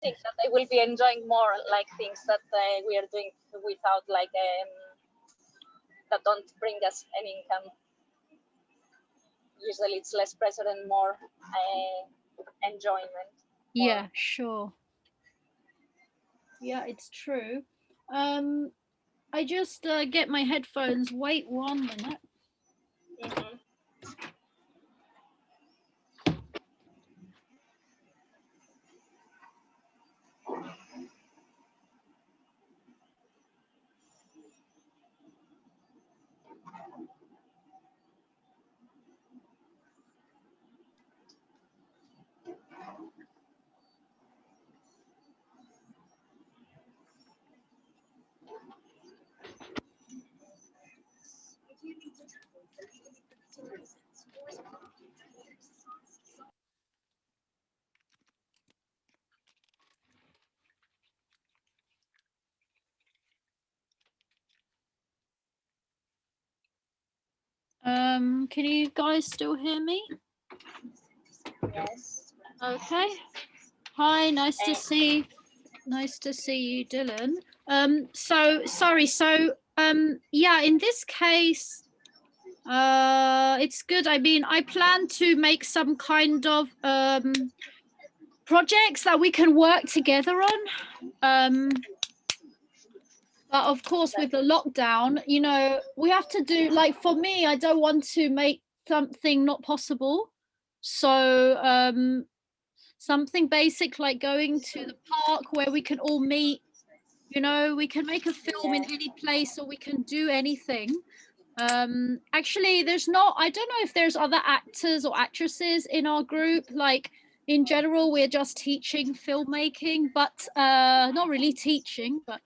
think that I will be enjoying more like things that we are doing without like that don't bring us any income. Usually it's less pressure and more enjoyment. Yeah, sure. Yeah, it's true. I just get my headphones. Wait 1 minute. Mm-hmm. Can you guys still hear me? Yes. Okay. Hi, nice to see you, Dylan. So sorry. So yeah, in this case, it's good. I mean, I plan to make some kind of projects that we can work together on. But of course, with the lockdown, you know, we have to do, like, for me, I don't want to make something not possible. So something basic like going to the park where we can all meet. You know, we can make a film in any place, or we can do anything. Actually, I don't know if there's other actors or actresses in our group. Like, in general, we're just teaching filmmaking, but not really teaching, but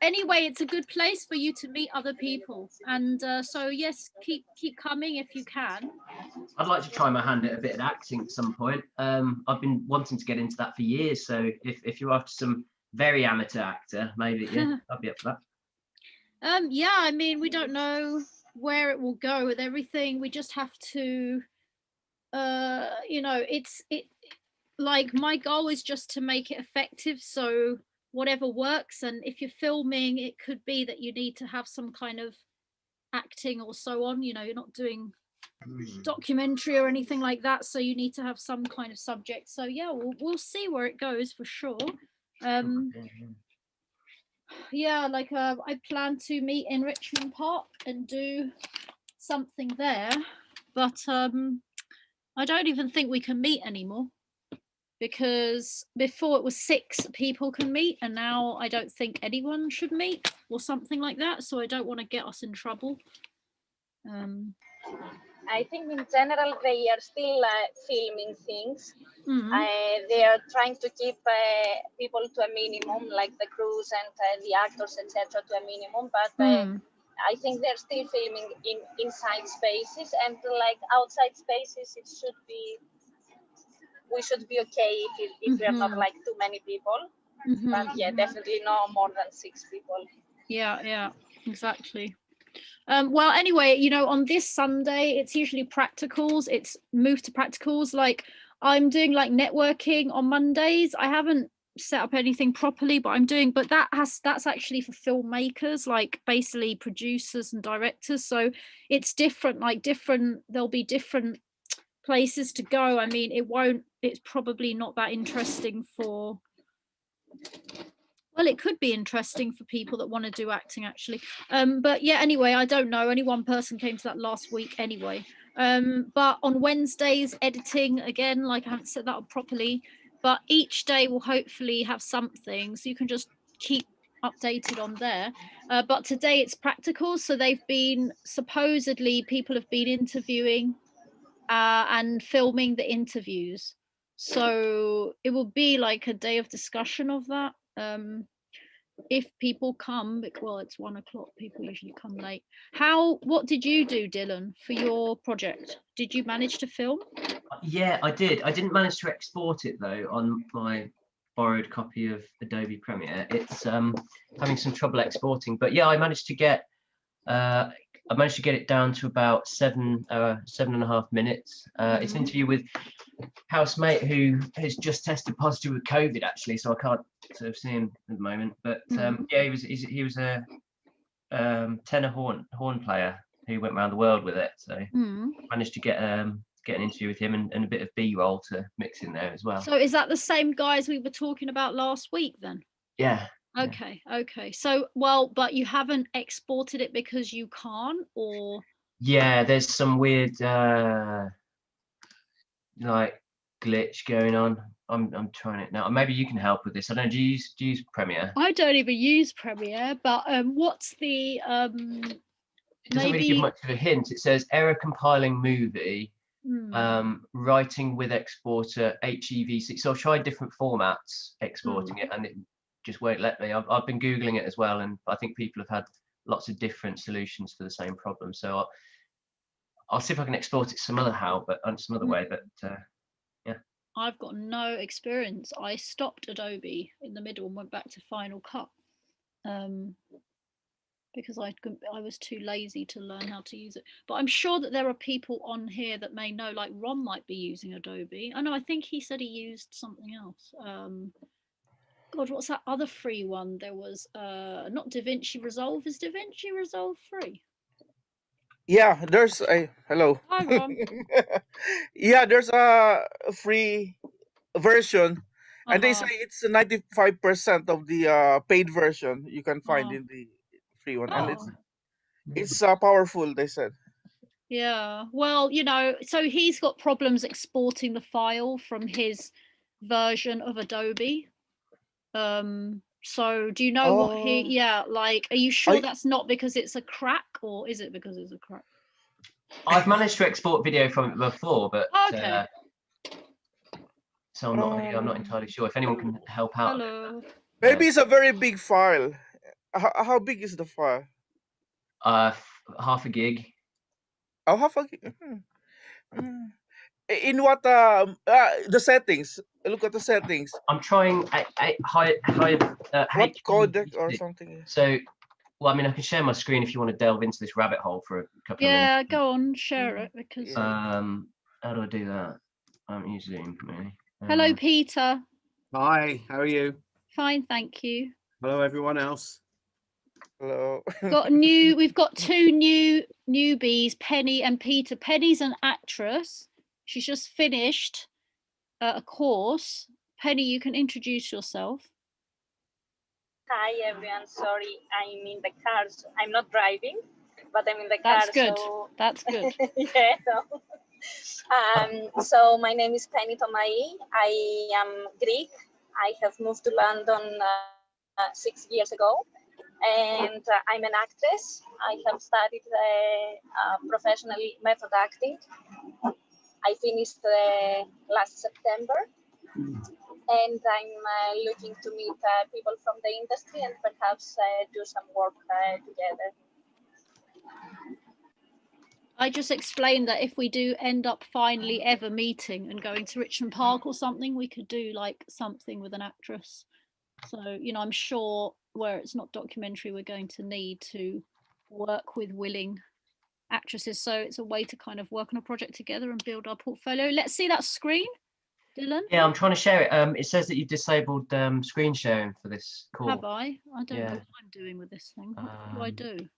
anyway, it's a good place for you to meet other people. And so yes, keep coming if you can. I'd like to try my hand at a bit of acting at some point. I've been wanting to get into that for years, so if you're after some very amateur actor, maybe, yeah, I'd be up for that. Yeah, I mean, we don't know where it will go with everything. We just have to you know, like, my goal is just to make it effective, so whatever works. And if you're filming, it could be that you need to have some kind of acting or so on. You know, you're not doing documentary or anything like that, so you need to have some kind of subject. So yeah, we'll see where it goes for sure. Yeah, like I plan to meet in Richmond Park and do something there, but I don't even think we can meet anymore, because before it was 6 people can meet, and now I don't think anyone should meet or something like that. So I don't want to get us in trouble. I think in general they are still filming things. Mm-hmm. They are trying to keep people to a minimum, like the crews and the actors, etc., to a minimum. But I think they're still filming inside spaces, and like outside spaces, we should be okay if we are not like too many people. But yeah, definitely no more than 6 people. Yeah, exactly. Well, anyway, you know, on this Sunday, it's usually practicals. It's moved to practicals. Like, I'm doing like networking on Mondays. I haven't set up anything properly, but I'm doing, but that's actually for filmmakers, like basically producers and directors. So it's different, there'll be different places to go. I mean, it's probably not that interesting for, well, it could be interesting for people that want to do acting, actually. But yeah, anyway, I don't know. Only one person came to that last week anyway. But on Wednesdays, editing, again, like, I haven't set that up properly, but each day will hopefully have something, so you can just keep updated on there. But today it's practical, so supposedly people have been interviewing and filming the interviews. So it will be like a day of discussion of that. If people come, well, it's 1 o'clock, people usually come late. What did you do, Dylan, for your project? Did you manage to film? Yeah, I did. I didn't manage to export it though on my borrowed copy of Adobe Premiere. It's having some trouble exporting, but yeah, I managed to get I managed to get it down to about 7.5 minutes. It's an interview with housemate who has just tested positive with COVID, actually, so I can't sort of see him at the moment. But yeah, he was a tenor horn player who went around the world with it. So managed to get an interview with him and a bit of B-roll to mix in there as well. So is that the same guys we were talking about last week then? Yeah. Okay. So, well, but you haven't exported it because you can't, or? Yeah, there's some weird like glitch going on. I'm trying it now. Maybe you can help with this. I don't know. Do you use Premiere? I don't even use Premiere, but what's the It doesn't really give much of a hint. It says error compiling movie, writing with exporter HEVC. So I've tried different formats exporting it, and it just won't let me. I've been Googling it as well, and I think people have had lots of different solutions for the same problem. So I'll see if I can export it some other way. But yeah. I've got no experience. I stopped Adobe in the middle and went back to Final Cut because I was too lazy to learn how to use it. But I'm sure that there are people on here that may know, like Ron might be using Adobe. I know, I think he said he used something else. God, what's that other free one? There was not DaVinci Resolve. Is DaVinci Resolve free? Yeah, there's a hello. Hi, Ron. Yeah, there's a free version, and they say it's 95% of the paid version you can find in the free one, and it's powerful. They said. Yeah, well, you know, so he's got problems exporting the file from his version of Adobe. So do you know what he? Yeah, like, are you sure that's not because it's a crack, or is it because it's a crack? I've managed to export video from it before, but so I'm not entirely sure. If anyone can help out. Hello. Maybe it's a very big file. How big is the file? Half a gig. Oh, half a gig. In what the settings? Look at the settings. I'm trying high what codec or something. So, well, I mean, I can share my screen if you want to delve into this rabbit hole for a couple of minutes. Yeah, go on, share it because. How do I do that? I don't use Zoom. Really. Hello, Peter. Hi, how are you? Fine, thank you. Hello, everyone else. Hello. We've got two newbies, Penny and Peter. Penny's an actress. She's just finished a course. Penny, you can introduce yourself. Hi everyone. Sorry, I'm in the car. So I'm not driving, but I'm in the car. That's good. So... That's good. Yeah. No. So my name is Penny Tomai. I am Greek. I have moved to London 6 years ago, and I'm an actress. I have studied professionally method acting. I finished last September, and I'm looking to meet people from the industry and perhaps do some work together. I just explained that if we do end up finally ever meeting and going to Richmond Park or something, we could do like something with an actress. So, you know, I'm sure where it's not documentary, we're going to need to work with willing actresses. So it's a way to kind of work on a project together and build our portfolio. Let's see that screen, Dylan. Yeah, I'm trying to share it. It says that you've disabled screen sharing for this call. Have I? I don't know what I'm doing with this thing. What do I do?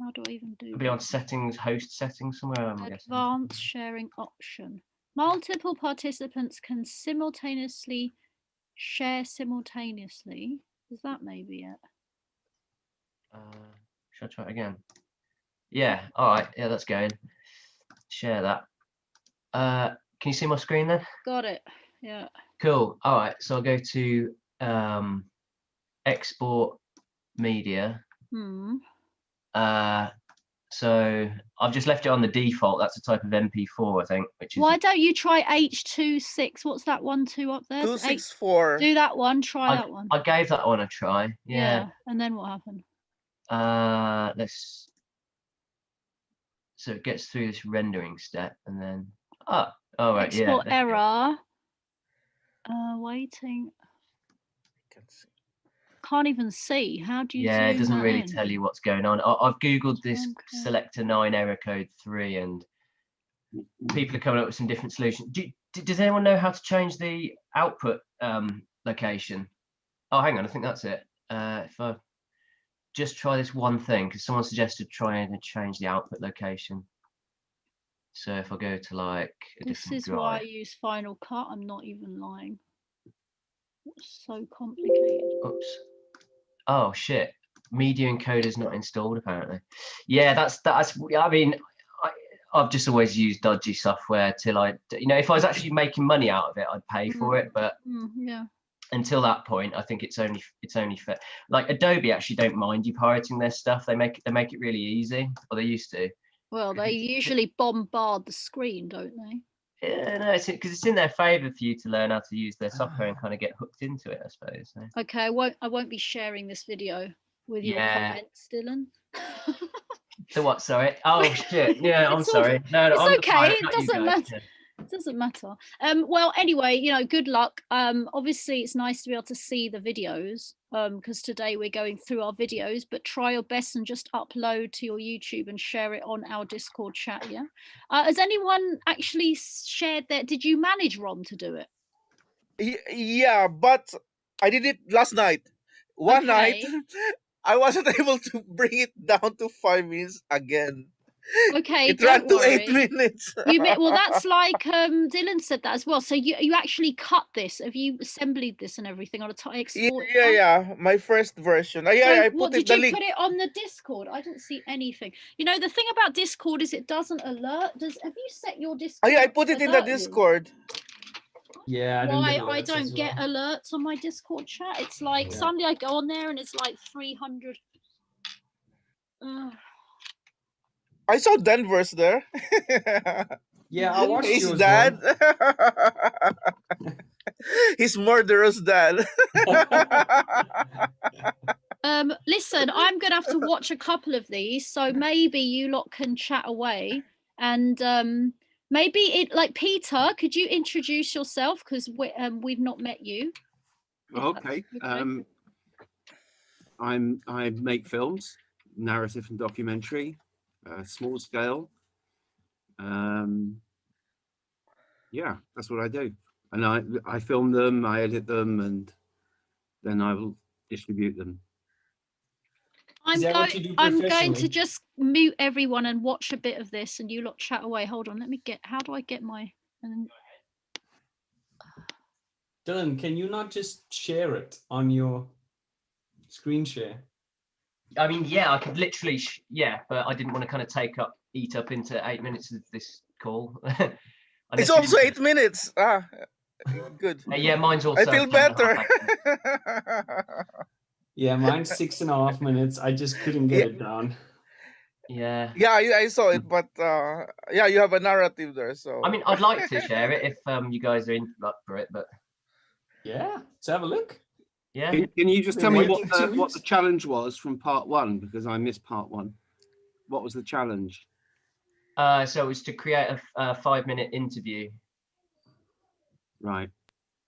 How do I even do? It'll be on settings, host settings somewhere. Advanced sharing option. Multiple participants can simultaneously share simultaneously. Is that maybe it? Should I try it again? Yeah. All right. Yeah, that's going. Share that. Can you see my screen then? Got it. Yeah. Cool. All right. So I'll go to export media. So I've just left it on the default. That's a type of MP4, I think. Which is. Why don't you try H26? What's that 1-2 up there? 264. Do that one. Try that one. I gave that one a try. Yeah. And then what happened? Let's. So it gets through this rendering step, and then right, export error. Waiting. can't even see. How do you? Yeah, it doesn't really in? tell you what's going on. I've googled this Selector 9 error code 3, and people are coming up with some different solutions. Does anyone know how to change the output location? Oh, hang on, I think that's it. If I just try this one thing, because someone suggested trying to change the output location. So if I go to like a this different is drive. why I use Final Cut. I'm not even lying. It's so complicated. Oops. Oh shit. Media encoder's not installed apparently. Yeah, that's. I mean, I've just always used dodgy software till if I was actually making money out of it, I'd pay for it. But yeah. Until that point, I think it's only fair. Like Adobe actually don't mind you pirating their stuff. They make it really easy, or they used to. Well, they usually bombard the screen, don't they? Yeah, no, it's because it's in their favour for you to learn how to use their software and kind of get hooked into it, I suppose. So. Okay, I won't be sharing this video with your comments, Dylan. The what? Sorry. Oh shit. Yeah, I'm sorry. No, it's okay. It doesn't matter. It doesn't matter. Well, anyway, good luck. Obviously, it's nice to be able to see the videos because today we're going through our videos, but try your best and just upload to your YouTube and share it on our Discord chat. Yeah. Has anyone actually shared that? Did you manage, Ron, to do it? Yeah, but I did it last night. One night, I wasn't able to bring it down to 5 minutes again. Okay, it ran to 8 minutes. Well, that's like Dylan said that as well. So you actually cut this? Have you assembled this and everything on a export? Yeah. My first version. I put did you put it on the Discord? I didn't see anything. The thing about Discord is it doesn't alert. Have you set your Discord? I put it in the Discord. Yeah. I don't get alerts on my Discord chat. It's like Sunday I go on there and it's like 300. I saw Denver's there. Yeah, I watched his dad. His murderous dad. Listen, I'm gonna have to watch a couple of these, so maybe you lot can chat away, and maybe Peter, could you introduce yourself because we've not met you? Okay. I make films, narrative and documentary. Small scale. Yeah, that's what I do, and I film them, I edit them, and then I will distribute them. I'm going to just mute everyone and watch a bit of this, and you lot chat away. Hold on, how do I get my? Dylan, can you not just share it on your screen share? I mean, yeah, I could literally, but I didn't want to kind of eat up into 8 minutes of this call. It's also 8 minutes. Good. Yeah, mine's also. I feel better. Yeah, mine's 6.5 minutes. I just couldn't get it down. Yeah. Yeah, I saw it, but you have a narrative there, so. I mean, I'd like to share it if you guys are up for it, but. Yeah, let's have a look. Yeah. Can you just tell me what the challenge was from part 1, because I missed part 1. What was the challenge? So it was to create a 5-minute interview. Right.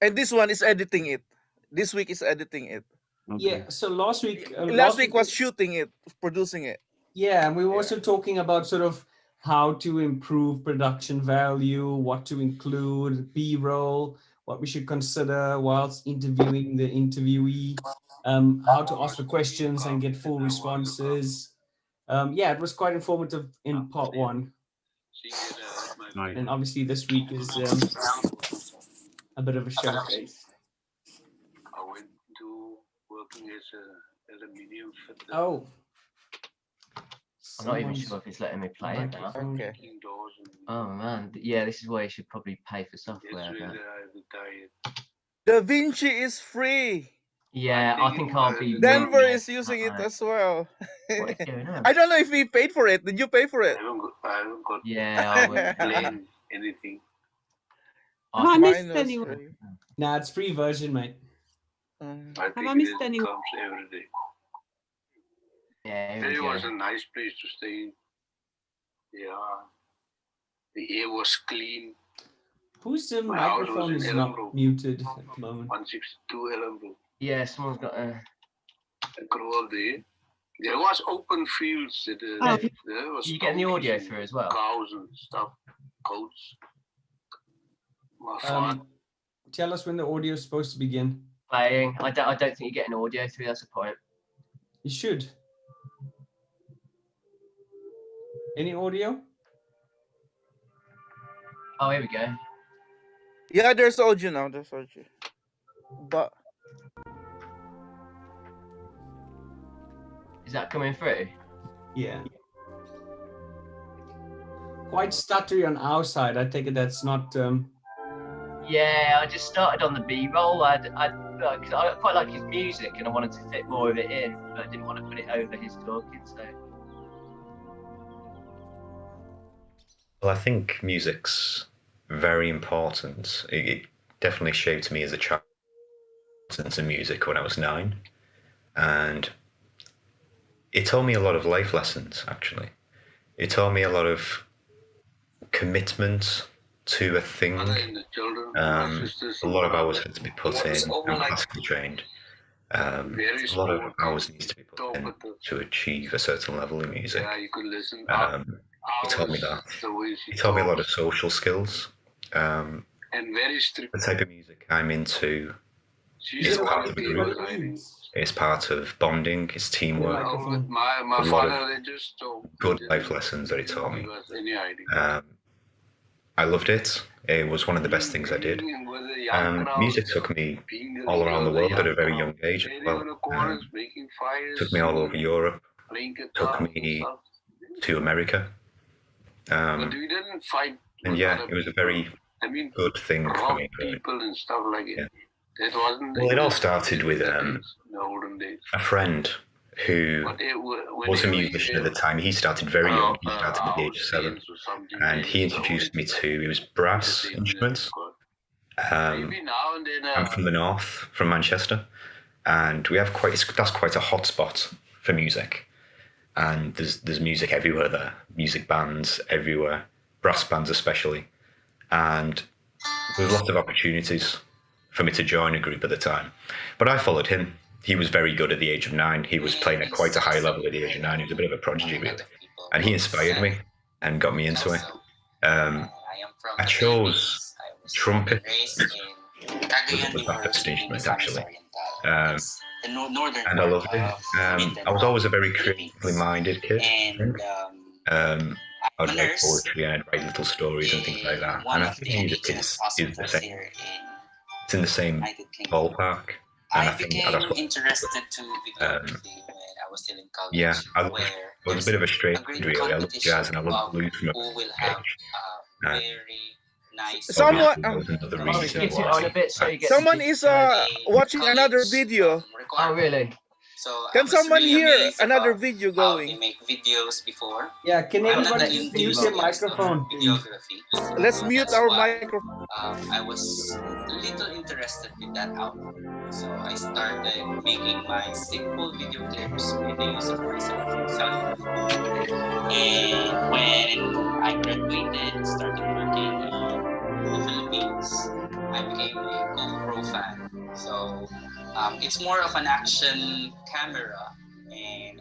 And this one is editing it. This week is editing it. Okay. Yeah. So last week. Last week was shooting it, producing it. Yeah, and we were also talking about sort of how to improve production value, what to include, B-roll, what we should consider whilst interviewing the interviewee, how to ask the questions and get full responses. Yeah, it was quite informative in part 1. Right. And obviously this week is a bit of a showcase. I went to working as an aluminium fitter. Oh. I'm not even sure if it's letting me play it now. Okay. Oh man, yeah, this is where you should probably pay for software. Da Vinci is free. Yeah, I think I'll be. Denver is using it as well. What is going on? I don't know if he paid for it. Did you pay for it? I haven't got Yeah, I would. anything. Have I missed anyone? Nah, it's free version, mate. Have I missed anyone? Comes every day. Yeah, it was a nice place to stay in. Yeah, the air was clean. Whose microphone is not muted at the moment? 162 Ellenbrook. Yeah, someone's got a. There was open fields. There was you getting the audio through as well? Cows and stuff, goats. Tell us when the audio is supposed to begin. Playing. I don't think you're getting audio through. That's the point. You should. Any audio? Oh, here we go. Yeah, there's audio now. There's audio. But is that coming through? Yeah. Quite stuttery on our side. I take it that's not. Yeah, I just started on the B-roll. I quite like his music, and I wanted to fit more of it in, but I didn't want to put it over his talking. So. Well, I think music's very important. It definitely shaped me as a child into music when I was 9, and it taught me a lot of life lessons. Actually, it taught me a lot of commitment to a thing. A lot of hours had to be put in. I'm classically trained. A lot of hours needs to be put in to achieve a certain level in music. He taught me that. He taught me a lot of social skills. The type of music I'm into is part of a group. It's part of bonding. It's teamwork. A lot of good life lessons that he taught me. I loved it. It was one of the best things I did. Music took me all around the world at a very young age as well. Took me all over Europe. Took me to America. And yeah, it was a very good thing for me. Yeah. Well, it all started with a friend who was a musician at the time. He started very young. He started at the age of 7, and he introduced me to, it was brass instruments. I'm from the north, from Manchester, and we have that's quite a hot spot for music. And there's music everywhere there, music bands everywhere, brass bands especially. And there was lots of opportunities for me to join a group at the time. But I followed him. He was very good at the age of 9. He was playing at quite a high level at the age of 9. He was a bit of a prodigy, really. And he inspired me and got me into it. I chose trumpet was my first instrument, actually. And I loved it. I was always a very creatively minded kid. I'd write poetry and I'd write little stories and things like that. And I think music is the same. It's in the same ballpark. And I think that's what interested to videography when I was still in college. Yeah, I was a bit of a straight kid, really. I love jazz and I love blues from a young age. Very nice. Someone is watching another video. Oh, really? So can someone hear another video going? We make videos before. Yeah, can everybody mute their microphone? Let's mute our microphone. I was a little interested in that output, so I started making my simple video clips with the use of my cellular phone. And when I graduated and started working in the Philippines, I became a GoPro fan. So it's more of an action camera, and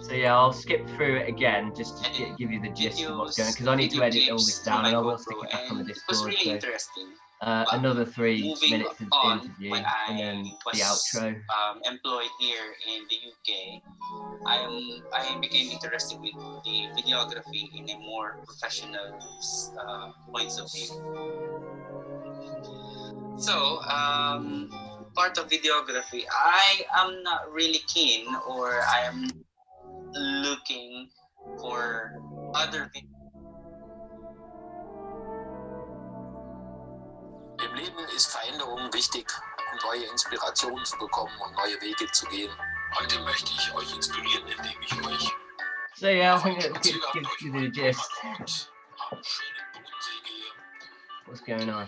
So yeah, I'll skip through it again just to give you the gist of what's going on, because I need to edit all this down and I will stick it back on the Discord. It was really interesting. Another 3 minutes of the interview and then the outro. Employed here in the UK, I became interested with the videography in a more professional points of view. So part of videography, I am not really keen, or I am looking for other videos. Im Leben ist Veränderung wichtig, um neue Inspirationen zu bekommen und neue Wege zu gehen. Heute möchte ich euch inspirieren, indem ich euch. So yeah, I think it gives you the gist. What's going on?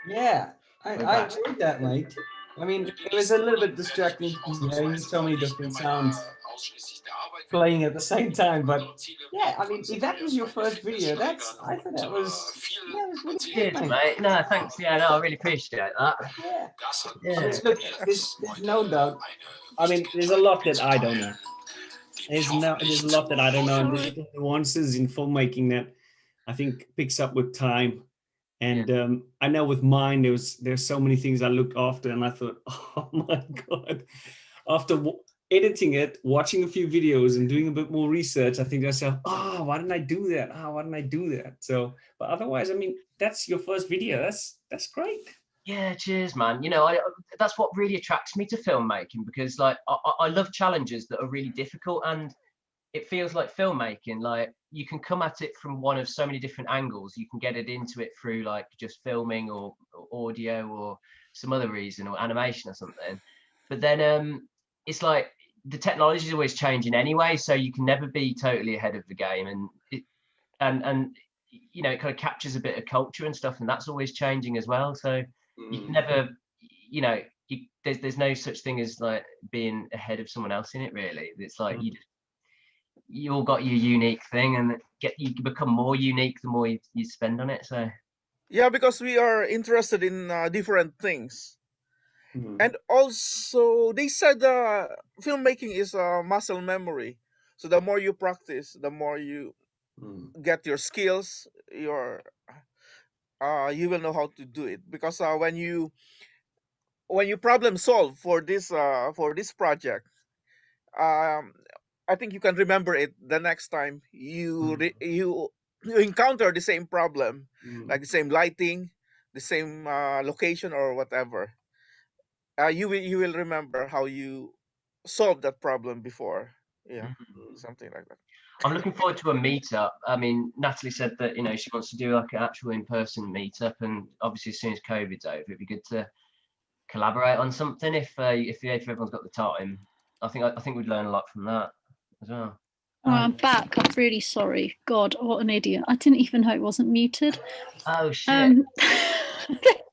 Yeah, I enjoyed that, Mike. I mean, it was a little bit distracting to hear so many different sounds. playing at the same time. But yeah, I mean, if that was your first video, I thought that was really Cheers, mate. No, thanks. Yeah, no, I really appreciate that. Yeah. Look, there's no doubt. I mean, there's a lot that I don't know. There's a lot that I don't know, and there's nuances in filmmaking that I think picks up with time. And I know with mine, there's so many things I looked after, and I thought, oh my God. After editing it, watching a few videos and doing a bit more research, I think to myself, oh, why didn't I do that? Why didn't I do that? So, but otherwise, I mean, that's your first video. That's great. Yeah, cheers, man. You know, that's what really attracts me to filmmaking, because like I love challenges that are really difficult, and it feels like filmmaking, like you can come at it from one of so many different angles. You can get it into it through like just filming or audio or some other reason, or animation or something. But then it's like the technology is always changing anyway, so you can never be totally ahead of the game. And you know, it kind of captures a bit of culture and stuff, and that's always changing as well. So you can never, you know, there's no such thing as like being ahead of someone else in it, really. It's like you all got your unique thing, and you become more unique the more you spend on it. So yeah, because we are interested in different things. And also they said filmmaking is a muscle memory, so the more you practice, the more you get your skills, you will know how to do it. Because when you problem solve for this project, I think you can remember it the next time you encounter the same problem, like the same lighting, the same location or whatever. You will remember how you solved that problem before. Yeah, something like that. I'm looking forward to a meetup. I mean, Natalie said that, you know, she wants to do like an actual in-person meetup, and obviously as soon as COVID's over, it'd be good to collaborate on something if everyone's got the time. I think we'd learn a lot from that as well. Oh, I'm back. I'm really sorry. God, what an idiot. I didn't even know it wasn't muted. Oh, shit.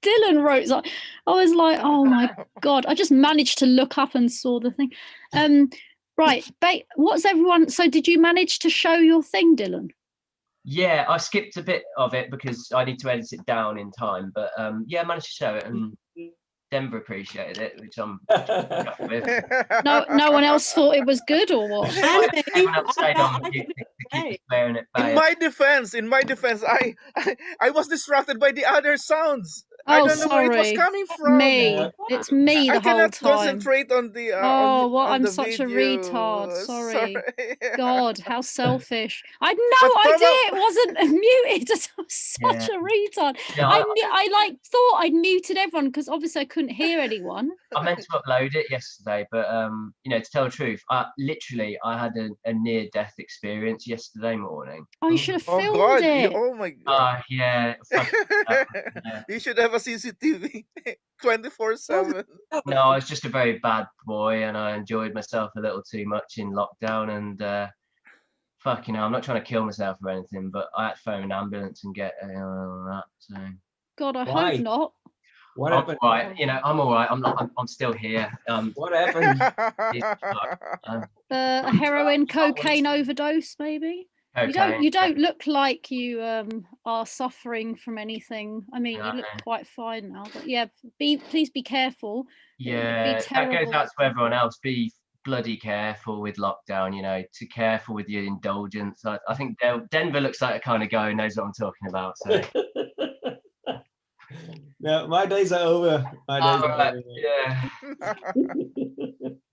Dylan wrote something. I was like, oh my God. I just managed to look up and saw the thing. Right. What's everyone... So did you manage to show your thing, Dylan? Yeah, I skipped a bit of it because I need to edit it down in time. But yeah, I managed to show it, and Denver appreciated it, which I'm with. No one else thought it was good, or what? Everyone else stayed on to keep swearing at In my defense, I was distracted by the other sounds. I don't know where it was coming from. Me. It's me the whole time. I cannot concentrate on the I'm such a retard. Sorry. God, how selfish. I had no idea it wasn't muted. I was such a retard. Yeah, I like thought I'd muted everyone because obviously I couldn't hear anyone. I meant to upload it yesterday, but you know, to tell the truth, I had a near-death experience yesterday morning. Oh, you should have filmed it. Oh my God. Yeah. You should have a CCTV 24/7. No, I was just a very bad boy, and I enjoyed myself a little too much in lockdown, and fuck, you know, I'm not trying to kill myself or anything, but I had to phone an ambulance and get that. So God, I hope not. What happened? All right, you know, I'm all right. I'm still here. What happened? A heroin, cocaine overdose, maybe. Okay. You don't look like you are suffering from anything. I mean, you look quite fine now, but yeah, please be careful. Yeah, that goes out to everyone else. Be bloody careful with lockdown. You know, to careful with your indulgence. I think Denver looks like a kind of guy who knows what I'm talking about. So. No, my days are over. Yeah.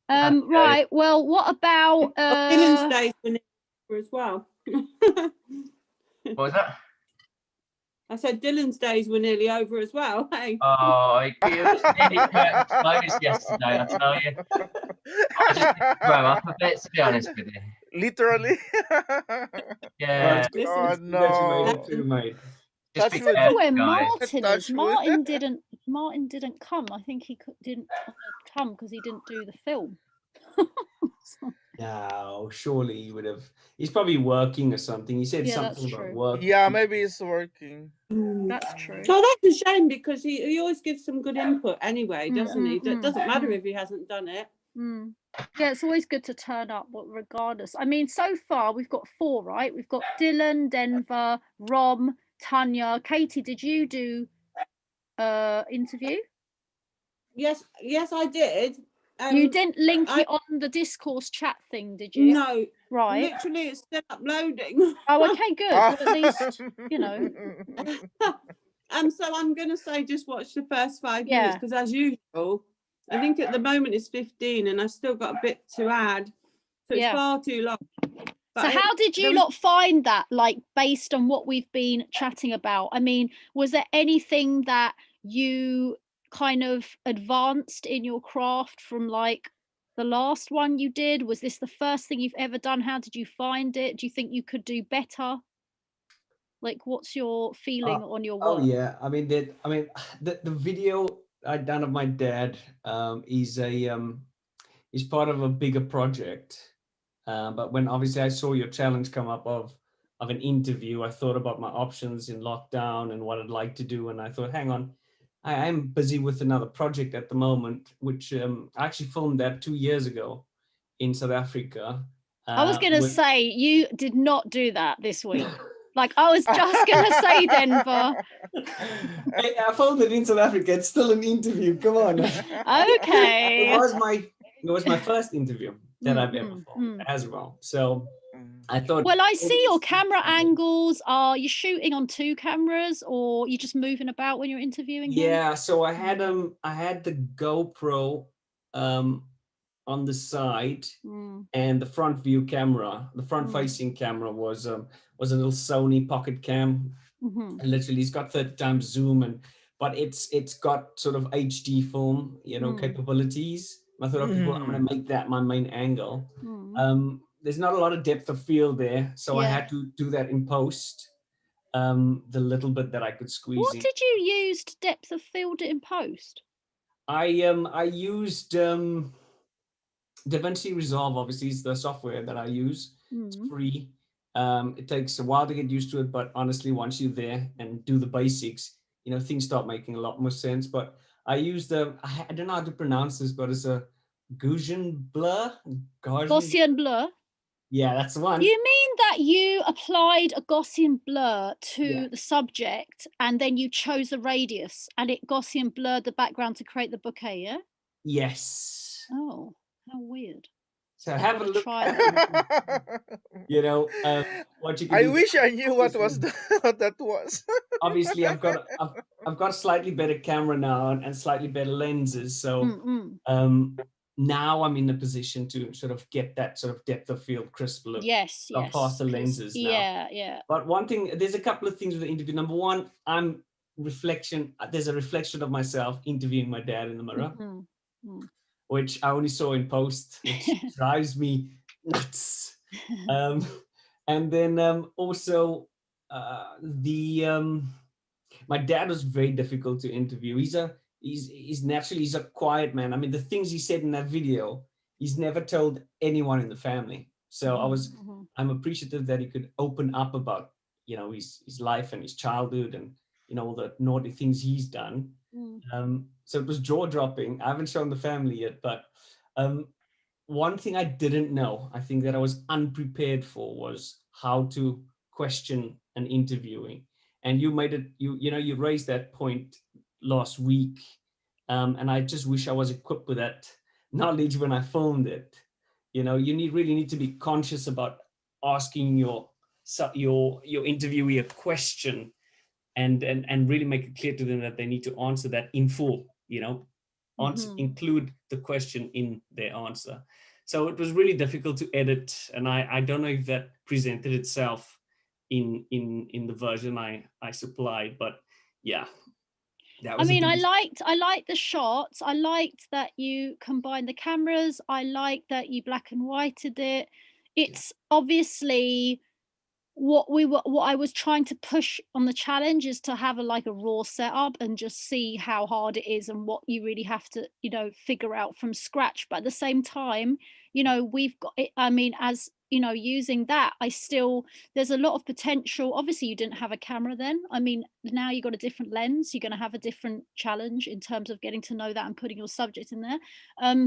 Right. Well, what about Dylan's days were over as well. What was that? I said Dylan's days were nearly over as well. Hey. Oh, it was nearly closed yesterday, I tell you. I just need to grow up a bit, to be honest with you. Literally. Yeah. Oh no. I don't know where Martin is. Martin didn't come. I think he didn't come because he didn't do the film. No, surely he would have. He's probably working or something. He said something about work. Yeah, maybe he's working. That's true. So that's a shame because he always gives some good input anyway, doesn't he? It doesn't matter if he hasn't done it. Yeah, it's always good to turn up, regardless. I mean, so far we've got 4, right? We've got Dylan, Denver, Rom, Tanya. Katie, did you do interview? Yes, I did. You didn't link it on the discourse chat thing, did you? No. Right. Literally, it's still uploading. Oh, okay, good. Well, at least, you know. So I'm going to say just watch the first 5 minutes, because as usual, I think at the moment it's 15 and I've still got a bit to add. So it's far too long. So how did you lot find that, like, based on what we've been chatting about? I mean, was there anything that you kind of advanced in your craft from, like, the last one you did? Was this the first thing you've ever done? How did you find it? Do you think you could do better? Like, what's your feeling on your work? Oh yeah, I mean, the video I'd done of my dad is part of a bigger project. But when obviously I saw your challenge come up of an interview, I thought about my options in lockdown and what I'd like to do, and I thought, hang on, I am busy with another project at the moment, which I actually filmed that 2 years ago in South Africa. I was going to say, you did not do that this week. Like, I was just going to say, Denver. I filmed it in South Africa. It's still an interview. Come on. Okay. It was my first interview that I've ever filmed as well. So I thought. Well, I see your camera angles. Are you shooting on 2 cameras, or you just moving about when you're interviewing him? Yeah. So I had the GoPro on the side, and the front view camera, the front facing camera was a little Sony Pocket Cam. And literally, it's got 30 times zoom, but it's got sort of HD film, capabilities. I thought, I'm going to make that my main angle. There's not a lot of depth of field there, so I had to do that in post. The little bit that I could squeeze in. What did you use to depth of field it in post? I used DaVinci Resolve. Obviously, is the software that I use. It's free. It takes a while to get used to it, but honestly, once you're there and do the basics, things start making a lot more sense. But I used I don't know how to pronounce this, but it's a Gaussian blur. Gaussian blur. Yeah, that's the one. You mean that you applied a Gaussian blur to the subject, and then you chose the radius, and it Gaussian blurred the background to create the bouquet? Yeah. Yes. Oh, how weird. So have a look. Try that. What you can I do. wish I knew what that was. Obviously, I've got a slightly better camera now and slightly better lenses. So now I'm in a position to sort of get that sort of depth of field crisp look. Yes. Past the lenses now. Yeah. But one thing, there's a couple of things with the interview. Number one, there's a reflection of myself interviewing my dad in the mirror. Which I only saw in post, which drives me nuts. And then also my dad was very difficult to interview. He's naturally a quiet man. I mean, the things he said in that video, he's never told anyone in the family. So I'm appreciative that he could open up about, his life and his childhood and, all the naughty things he's done. So it was jaw-dropping. I haven't shown the family yet, but one thing I didn't know, I think that I was unprepared for, was how to question an interviewing. And you made it, you raised that point last week. And I just wish I was equipped with that knowledge when I filmed it. You really need to be conscious about asking your interviewee a question and really make it clear to them that they need to answer that in full, include the question in their answer. So it was really difficult to edit, and I don't know if that presented itself in the version I supplied, but yeah. I mean, I liked the shots. I liked that you combined the cameras. I liked that you black and whited it. It's obviously what I was trying to push on the challenge is to have a raw setup and just see how hard it is and what you really have to, figure out from scratch. But at the same time, you know, we've got it. I mean, as you know, using that, there's a lot of potential. Obviously you didn't have a camera then. I mean, now you've got a different lens, you're going to have a different challenge in terms of getting to know that and putting your subject in there.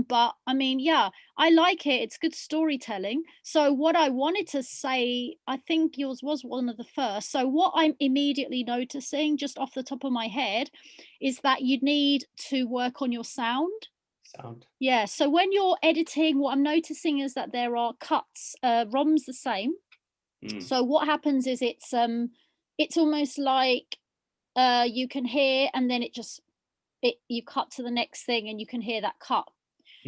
But I mean, yeah, I like it. It's good storytelling. So what I wanted to say, I think yours was one of the first. So what I'm immediately noticing just off the top of my head is that you need to work on your sound. Yeah, so when you're editing, what I'm noticing is that there are cuts. Rom's the same. So what happens is it's almost like you can hear, and then you cut to the next thing and you can hear that cut.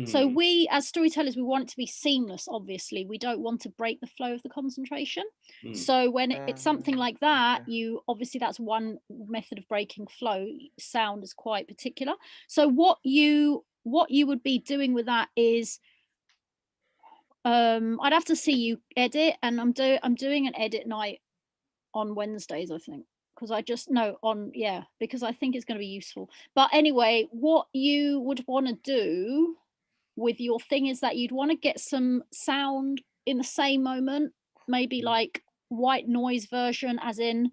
So we, as storytellers, we want it to be seamless. Obviously, we don't want to break the flow of the concentration. So when it's something like that, obviously that's one method of breaking flow. Sound is quite particular. So what you would be doing with that is I'd have to see you edit, and I'm doing an edit night on Wednesdays, I think, because because I think it's going to be useful. But anyway, what you would want to do with your thing is that you'd want to get some sound in the same moment, maybe like white noise version, as in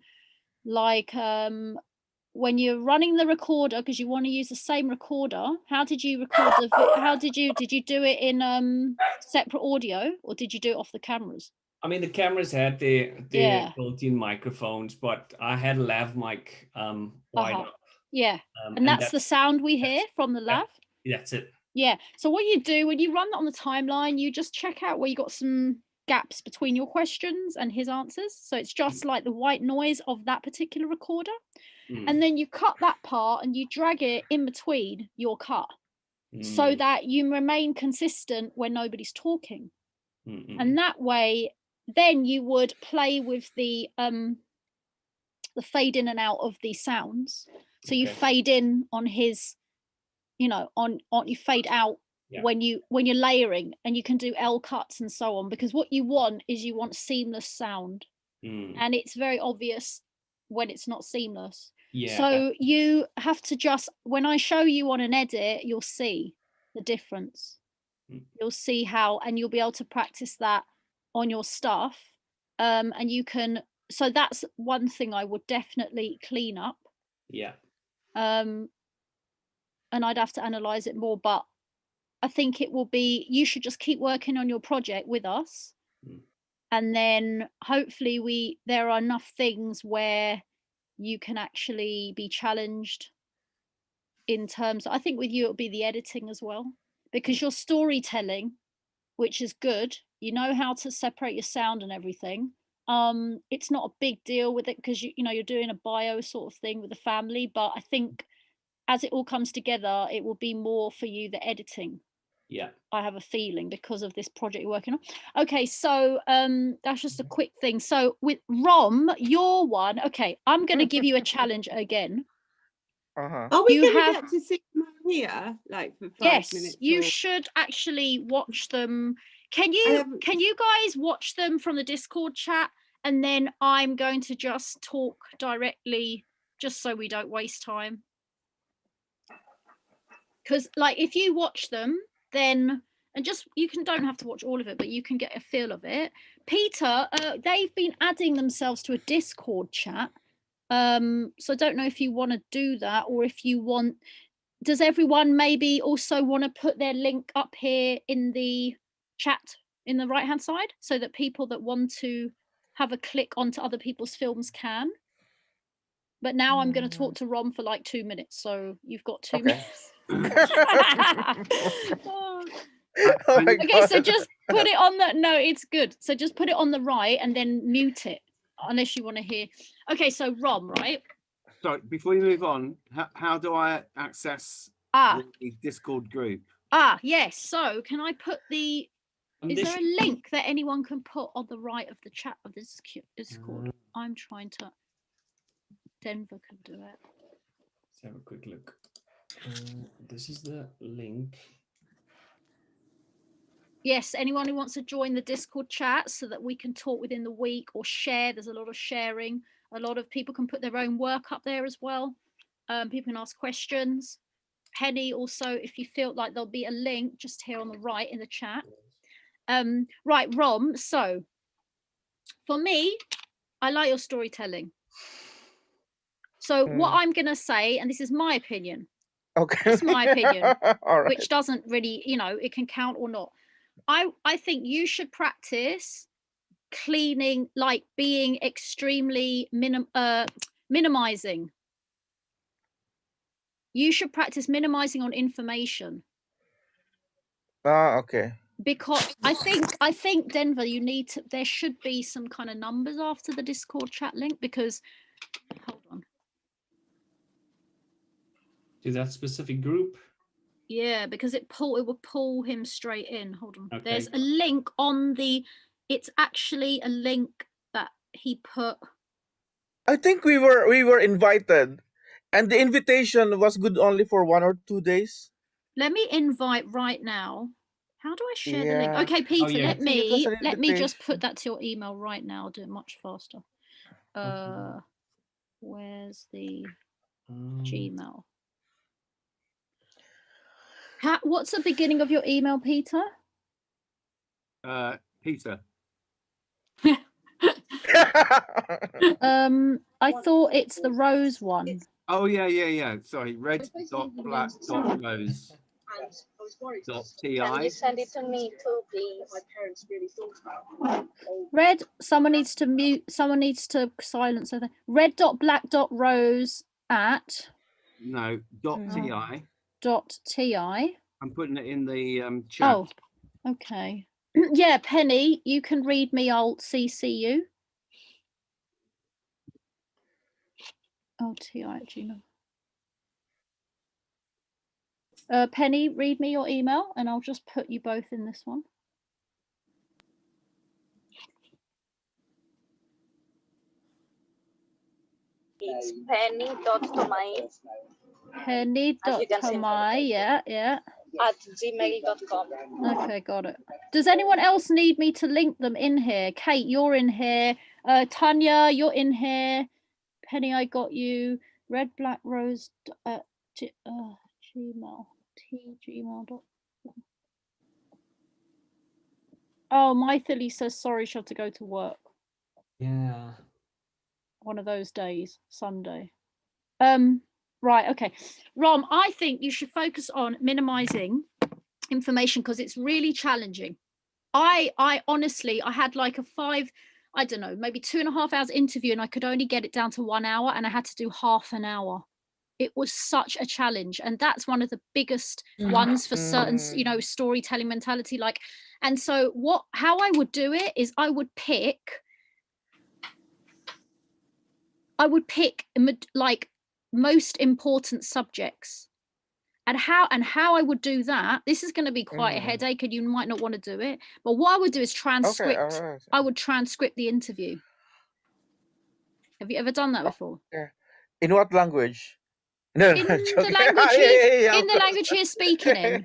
like when you're running the recorder, because you want to use the same recorder. How did you record did you do it in separate audio, or did you do it off the cameras? I mean, the cameras had the built-in microphones, but I had a lav mic wide up. Yeah, and that's the sound we hear from the lav. That's it. Yeah, so what you do when you run that on the timeline, you just check out where you got some gaps between your questions and his answers. So it's just like the white noise of that particular recorder. And then you cut that part and you drag it in between your cut so that you remain consistent when nobody's talking. And that way, then you would play with the fade in and out of the sounds. So you fade in on his, you know, on you fade out when you're layering, and you can do L cuts and so on, because what you want is you want seamless sound, and it's very obvious when it's not seamless. So you have to just, when I show you on an edit, you'll see the difference. You'll see how, and you'll be able to practice that on your stuff. And you can, so that's one thing I would definitely clean up. And I'd have to analyze it more, but I think it will be, you should just keep working on your project with us. And then hopefully there are enough things where you can actually be challenged in terms, I think with you, it'll be the editing as well, because your storytelling, which is good, you know how to separate your sound and everything. It's not a big deal with it because you know you're doing a bio sort of thing with the family, but I think as it all comes together, it will be more for you the editing. I have a feeling, because of this project you're working on. Okay, so that's just a quick thing. So with Rom, your one, okay, I'm going to give you a challenge again. Are we going to get to see Maria like for 5 minutes? You should actually watch them. Can you guys watch them from the Discord chat, and then I'm going to just talk directly, just so we don't waste time. Because like if you watch them, then don't have to watch all of it, but you can get a feel of it. Peter, they've been adding themselves to a Discord chat. So I don't know if you want to do that, or if you want, does everyone maybe also want to put their link up here in the chat in the right hand side, so that people that want to have a click onto other people's films can? But now I'm going to talk to Rom for like 2 minutes, so you've got 2 minutes. Okay, so just put it on the, no, it's good. So just put it on the right and then mute it, unless you want to hear. Okay, so Rom, right? Sorry, before you move on, how do I access the Discord group? Yes. So can I put is there a link that anyone can put on the right of the chat of this Discord? I'm trying to, Denver can do it. Let's have a quick look. This is the link. Yes, anyone who wants to join the Discord chat so that we can talk within the week or share. There's a lot of sharing. A lot of people can put their own work up there as well. People can ask questions. Penny, also, if you feel like there'll be a link just here on the right in the chat. Right, Rom. So for me, I like your storytelling. So what I'm going to say, and this is my opinion. Okay. It's my opinion, All right. which doesn't really, it can count or not. I think you should practice cleaning, like being extremely minimizing. You should practice minimizing on information. Okay. Because I think Denver, there should be some kind of numbers after the Discord chat link, because hold on. To that specific group? Yeah, because it would pull him straight in. Hold on. Okay. There's a link on it's actually a link that he put. I think we were invited, and the invitation was good only for 1 or 2 days. Let me invite right now. How do I share the link? Okay, Peter, let me just put that to your email right now. I'll do it much faster. Where's the Gmail? What's the beginning of your email, Peter? Peter. I thought it's the rose one. Oh yeah. Sorry, red.black.rose. .ti. Can you send it to me too, please? My parents really thought about it. Red. Someone needs to mute. Someone needs to silence everything. Red.black.rose at. No. .ti. .ti. I'm putting it in the chat. Oh, okay. Yeah, Penny, you can read me. I'll CC you. TI at Gmail. Penny, read me your email, and I'll just put you both in this one. It's penny.tomai. Penny.tomai, yeah. At gmail.com. Okay, got it. Does anyone else need me to link them in here? Kate, you're in here. Tanya, you're in here. Penny, I got you. Red Black Rose Gmail. Gmail.com. Oh, my Philly says sorry, she had to go to work. Yeah. One of those days, Sunday. Right, okay. Rom, I think you should focus on minimizing information because it's really challenging. I honestly, I had like maybe 2.5 hours interview, and I could only get it down to 1 hour, and I had to do half an hour. It was such a challenge, and that's one of the biggest ones for certain, storytelling mentality. And so how I would do it is I would pick like most important subjects, and how I would do that. This is going to be quite a headache, and you might not want to do it, but what I would do is transcript. Okay, right. I would transcript the interview. Have you ever done that before? Yeah. In what language? No, in the language you're speaking in.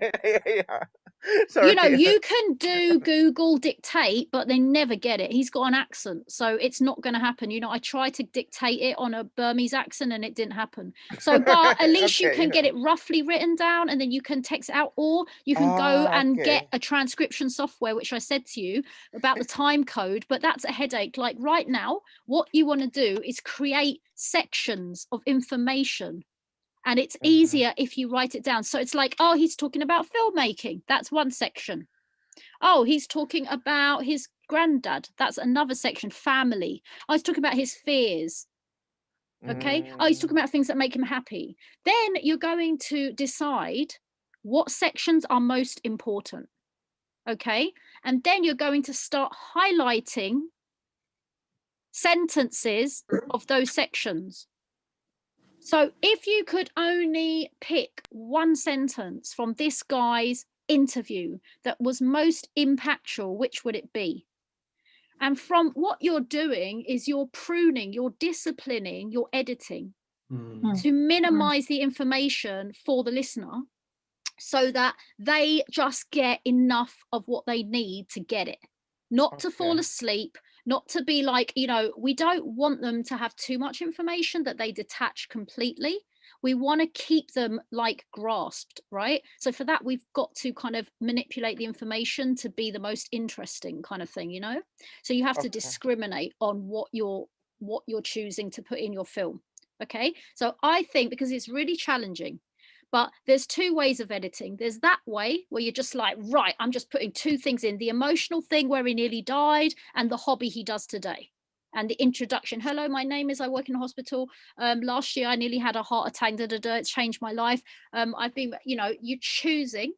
Sorry. You can do Google dictate, but they never get it. He's got an accent, so it's not going to happen. I tried to dictate it on a Burmese accent, and it didn't happen. So, but at least you can get it roughly written down, and then you can text it out, or you can go and get a transcription software, which I said to you about the time code. But that's a headache. Like right now, what you want to do is create sections of information. And it's easier if you write it down. So it's like, oh, he's talking about filmmaking. That's one section. Oh, he's talking about his granddad. That's another section. Family. Oh, he's talking about his fears. Okay. Oh, he's talking about things that make him happy. Then you're going to decide what sections are most important. Okay. And then you're going to start highlighting sentences of those sections. So if you could only pick one sentence from this guy's interview that was most impactful, which would it be? And from what you're doing is you're pruning, you're disciplining, you're editing to minimize the information for the listener so that they just get enough of what they need to get it, not to fall asleep, not to be like, we don't want them to have too much information that they detach completely. we want to keep them like grasped, right? So for that, we've got to kind of manipulate the information to be the most interesting kind of thing, you know? So you have to discriminate on what you're choosing to put in your film. Okay, so I think, because it's really challenging, but there's two ways of editing. There's that way where you're just like, right, I'm just putting two things in: the emotional thing where he nearly died, and the hobby he does today. And the introduction, hello, my name is, I work in a hospital. Last year I nearly had a heart attack, it's changed my life. I've been, you know, you're choosing.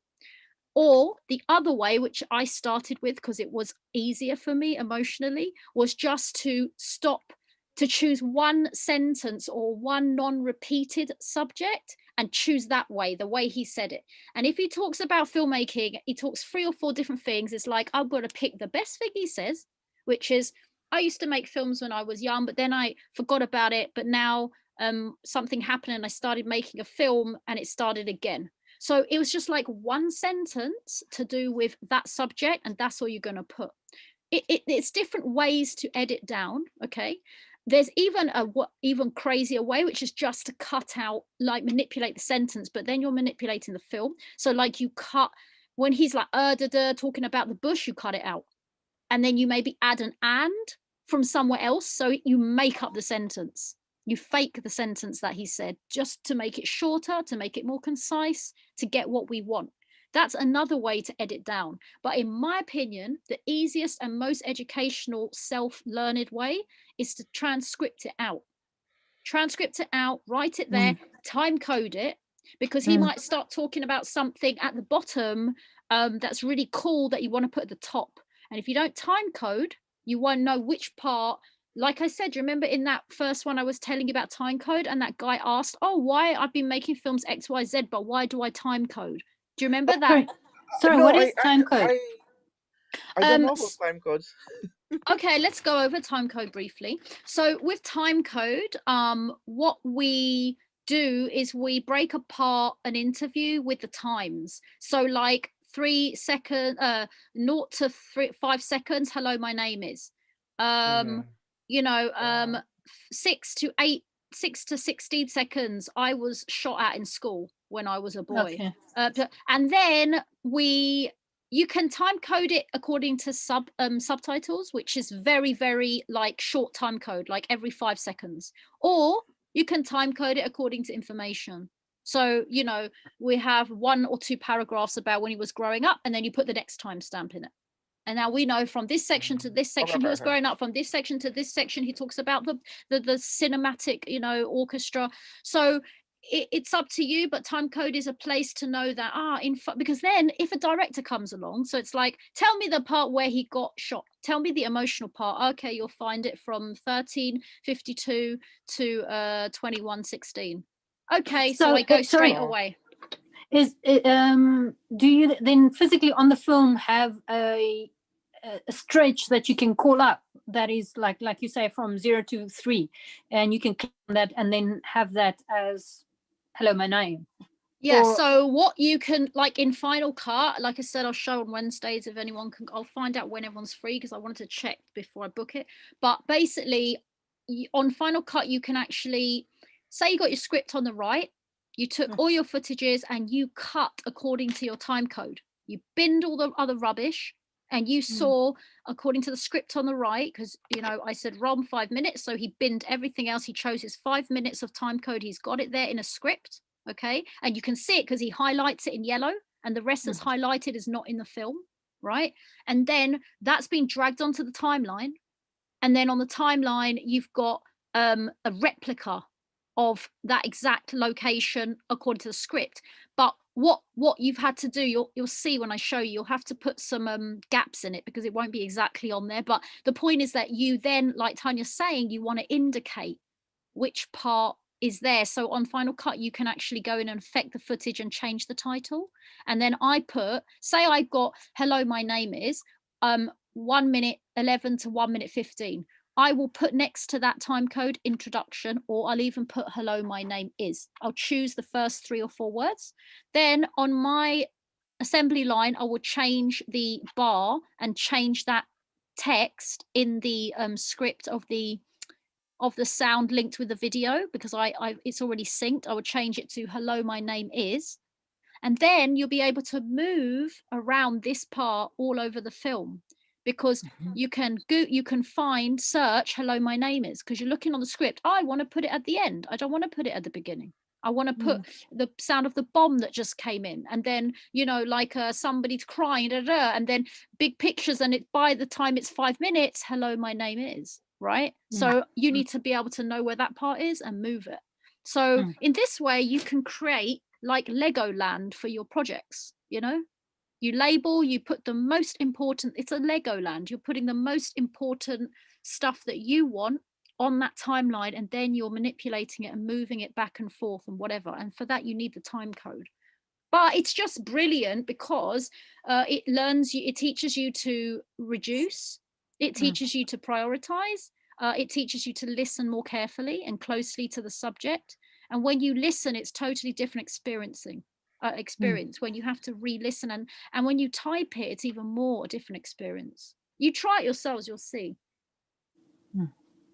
Or the other way, which I started with because it was easier for me emotionally, was just to stop, to choose one sentence or one non-repeated subject and choose that way, the way he said it. And if he talks about filmmaking, he talks 3 or 4 different things. It's like, I'm going to pick the best thing he says, which is, I used to make films when I was young, but then I forgot about it. But now something happened and I started making a film and it started again. So it was just like one sentence to do with that subject, and that's all you're going to put. It's different ways to edit down. Okay. There's even a even crazier way, which is just to cut out, like manipulate the sentence, but then you're manipulating the film. So like you cut, when he's like talking about the bush, you cut it out. And then you maybe add an "and" from somewhere else. So you make up the sentence. You fake the sentence that he said just to make it shorter, to make it more concise, to get what we want. That's another way to edit down. But in my opinion, the easiest and most educational self-learned way is to transcript it out. Transcript it out, write it there, time code it, because he might start talking about something at the bottom that's really cool that you want to put at the top. And if you don't time code, you won't know which part. Like I said, you remember in that first one I was telling you about time code, and that guy asked, oh, why I've been making films XYZ, but why do I time code? Do you remember that? Sorry, No, what is time code? I don't know about time codes. Okay, let's go over time code briefly. So with time code, what we do is we break apart an interview with the times. So like 3 seconds, 0 to 5 seconds, hello, my name is. You know, 6 to 16 seconds, I was shot at in school when I was a boy. Okay. And then you can time code it according to subtitles, which is very, very like short time code, like every 5 seconds. Or you can time code it according to information. So, you know, we have 1 or 2 paragraphs about when he was growing up, and then you put the next timestamp in it. And now we know from this section to this section, he was growing up. From this section to this section, he talks about the cinematic, you know, orchestra. So it's up to you, but time code is a place to know that, because then if a director comes along, so it's like, tell me the part where he got shot. Tell me the emotional part. Okay, you'll find it from 1352 to 2116. Okay, so I go straight away. Do you then physically on the film have a stretch that you can call up that is like you say from 0 to 3, and you can click on that and then have that as hello, my name? Yeah, so what you can, like in Final Cut, like I said, I'll show on Wednesdays if anyone can. I'll find out when everyone's free because I wanted to check before I book it. But basically on Final Cut, you can actually say you got your script on the right. You took all your footages and you cut according to your time code. You binned all the other rubbish and you saw according to the script on the right, because, you know, I said ROM 5 minutes. So he binned everything else. He chose his 5 minutes of time code. He's got it there in a script. Okay. And you can see it because he highlights it in yellow and the rest that's highlighted is not in the film. Right. And then that's been dragged onto the timeline. And then on the timeline, you've got a replica of that exact location according to the script. But what you've had to do, you'll see when I show you, you'll have to put some gaps in it because it won't be exactly on there. But the point is that you then, like Tanya's saying, you want to indicate which part is there. So on Final Cut, you can actually go in and affect the footage and change the title. And then I put, say I got hello, my name is 1 minute 11 to 1 minute 15. I will put next to that time code introduction, or I'll even put hello, my name is. I'll choose the first 3 or 4 words. Then on my assembly line, I will change the bar and change that text in the script of the of the sound linked with the video, because it's already synced. I would change it to "hello, my name is," and then you'll be able to move around this part all over the film, because you can search "hello, my name is," because you're looking on the script. I want to put it at the end. I don't want to put it at the beginning. I want to put the sound of the bomb that just came in, and then, you know, like somebody's crying, and then big pictures, and by the time it's 5 minutes, "hello, my name is," right? So you need to be able to know where that part is and move it. So in this way, you can create like Legoland for your projects, you know? You label, you put the most important, it's a Legoland. You're putting the most important stuff that you want on that timeline, and then you're manipulating it and moving it back and forth and whatever. And for that, you need the time code. But it's just brilliant because it teaches you to reduce, it teaches you to prioritize, it teaches you to listen more carefully and closely to the subject. And when you listen, it's totally different experience when you have to re-listen, and when you type it, it's even more a different experience. You try it yourselves, you'll see.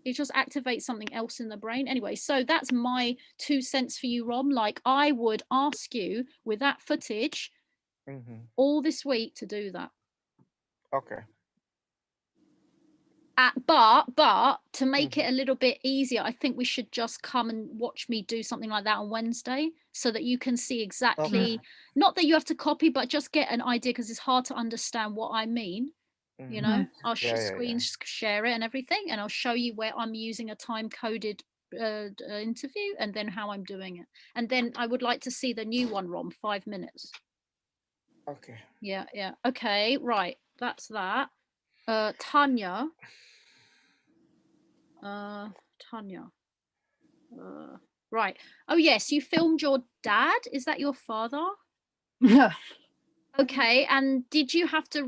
It just activates something else in the brain. Anyway, so that's my 2 cents for you, Rom. Like, I would ask you with that footage all this week to do that. Okay. But to make it a little bit easier, I think we should just come and watch me do something like that on Wednesday, so that you can see exactly, not that you have to copy, but just get an idea, because it's hard to understand what I mean. You know, I'll screen share it and everything, and I'll show you where I'm using a time-coded interview, and then how I'm doing it. And then I would like to see the new one, Rom, 5 minutes. Okay. Yeah. Okay, right. That's that. Tanya. Right. Oh yes, you filmed your dad. Is that your father? Yeah. Okay. And did you have to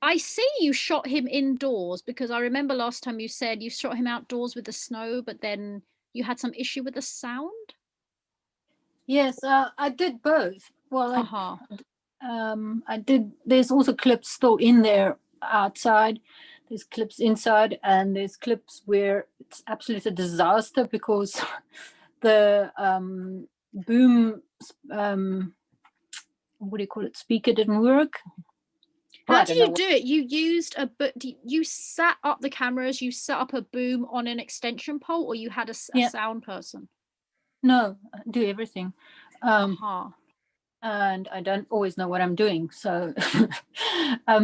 I see you shot him indoors, because I remember last time you said you shot him outdoors with the snow, but then you had some issue with the sound. Yes, I did both. Well, I did. There's also clips still in there outside. There's clips inside, and there's clips where it's absolute a disaster because the boom, what do you call it? Speaker didn't work. How did you do it? You used you set up the cameras, you set up a boom on an extension pole, or you had a sound person? No, I do everything. And I don't always know what I'm doing. So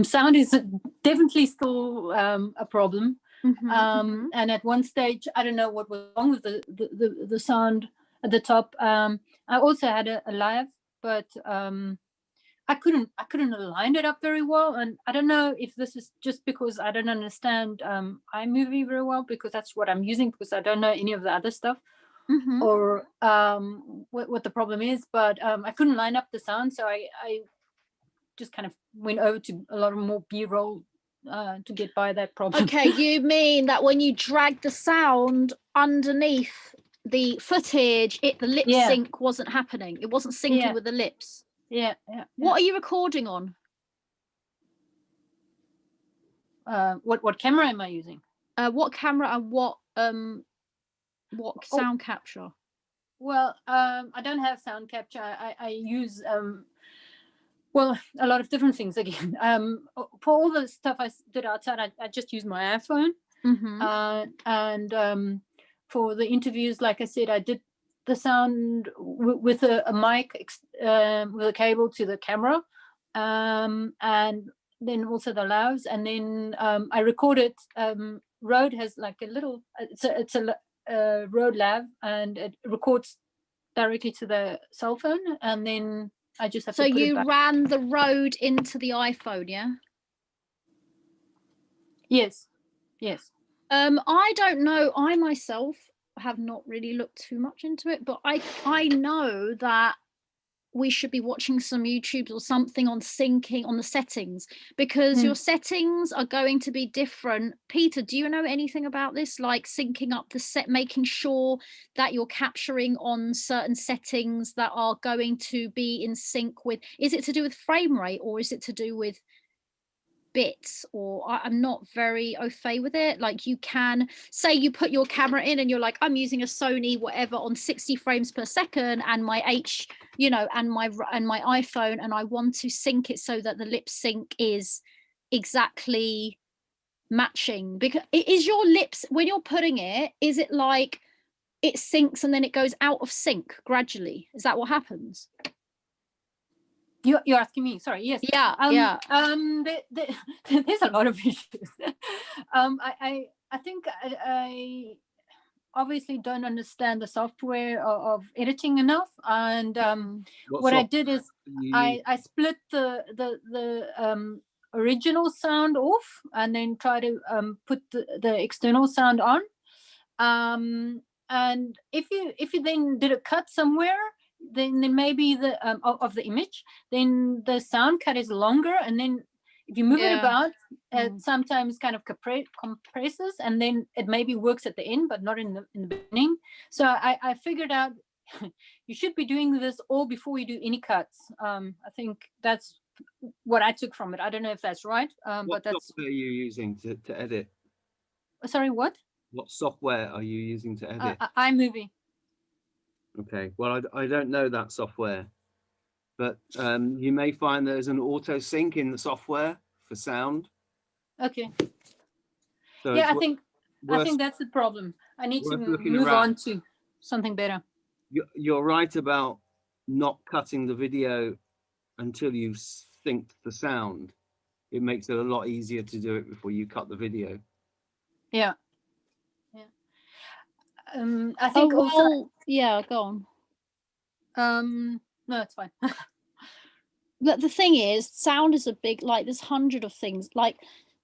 sound is definitely still a problem. And at one stage, I don't know what was wrong with the sound at the top. I also had a live, but I couldn't align it up very well. And I don't know if this is just because I don't understand iMovie very well, because that's what I'm using, because I don't know any of the other stuff. Or what the problem is, but I couldn't line up the sound, so I just kind of went over to a lot more B-roll to get by that problem. Okay, you mean that when you drag the sound underneath the footage, the lip sync wasn't happening? It wasn't syncing with the lips? Yeah. What are you recording on? What camera am I using? What camera and what sound capture? Well, I don't have sound capture. I use well, a lot of different things again. For all the stuff I did outside, I just use my iPhone. And for the interviews, like I said, I did the sound with a mic with a cable to the camera, and then also the lavs, and then I recorded. Rode has like a little. It's a Rode Lav, and it records directly to the cell phone, and then I just have to put it back. Ran the Rode into the iPhone, yeah? Yes. I don't know. I myself have not really looked too much into it, but I know that we should be watching some YouTubes or something on syncing on the settings, because your settings are going to be different. Peter, do you know anything about this? Like syncing up the set, making sure that you're capturing on certain settings that are going to be in sync with, is it to do with frame rate, or is it to do with bits, or I'm not very au fait with it. Like, you can say you put your camera in and you're like, I'm using a Sony whatever on 60 frames per second, and my and my iPhone, and I want to sync it so that the lip sync is exactly matching. Because is your lips, when you're putting it, is it like it syncs and then it goes out of sync gradually? Is that what happens? You're asking me, sorry. Yes. Yeah. There's a lot of issues. I think I obviously don't understand the software of editing enough, and what I did is I split the original sound off and then try to put the external sound on, and if you then did a cut somewhere, then maybe the of the image, then the sound cut is longer, and then if you move it about, it sometimes kind of compresses, and then it maybe works at the end but not in the beginning. So I figured out you should be doing this all before you do any cuts. I think that's what I took from it. I don't know if that's right, but that's... What software are you using to edit? Sorry, what software are you using to edit? iMovie. Okay, well, I don't know that software, but you may find there's an auto sync in the software for sound. Okay. So yeah, I think that's the problem. I need to move on to something better. You're right about not cutting the video until you've synced the sound. It makes it a lot easier to do it before you cut the video. Yeah. I think also. Yeah, go on. No, it's fine. But the thing is, sound is a big, like, there's 100 of things. Like,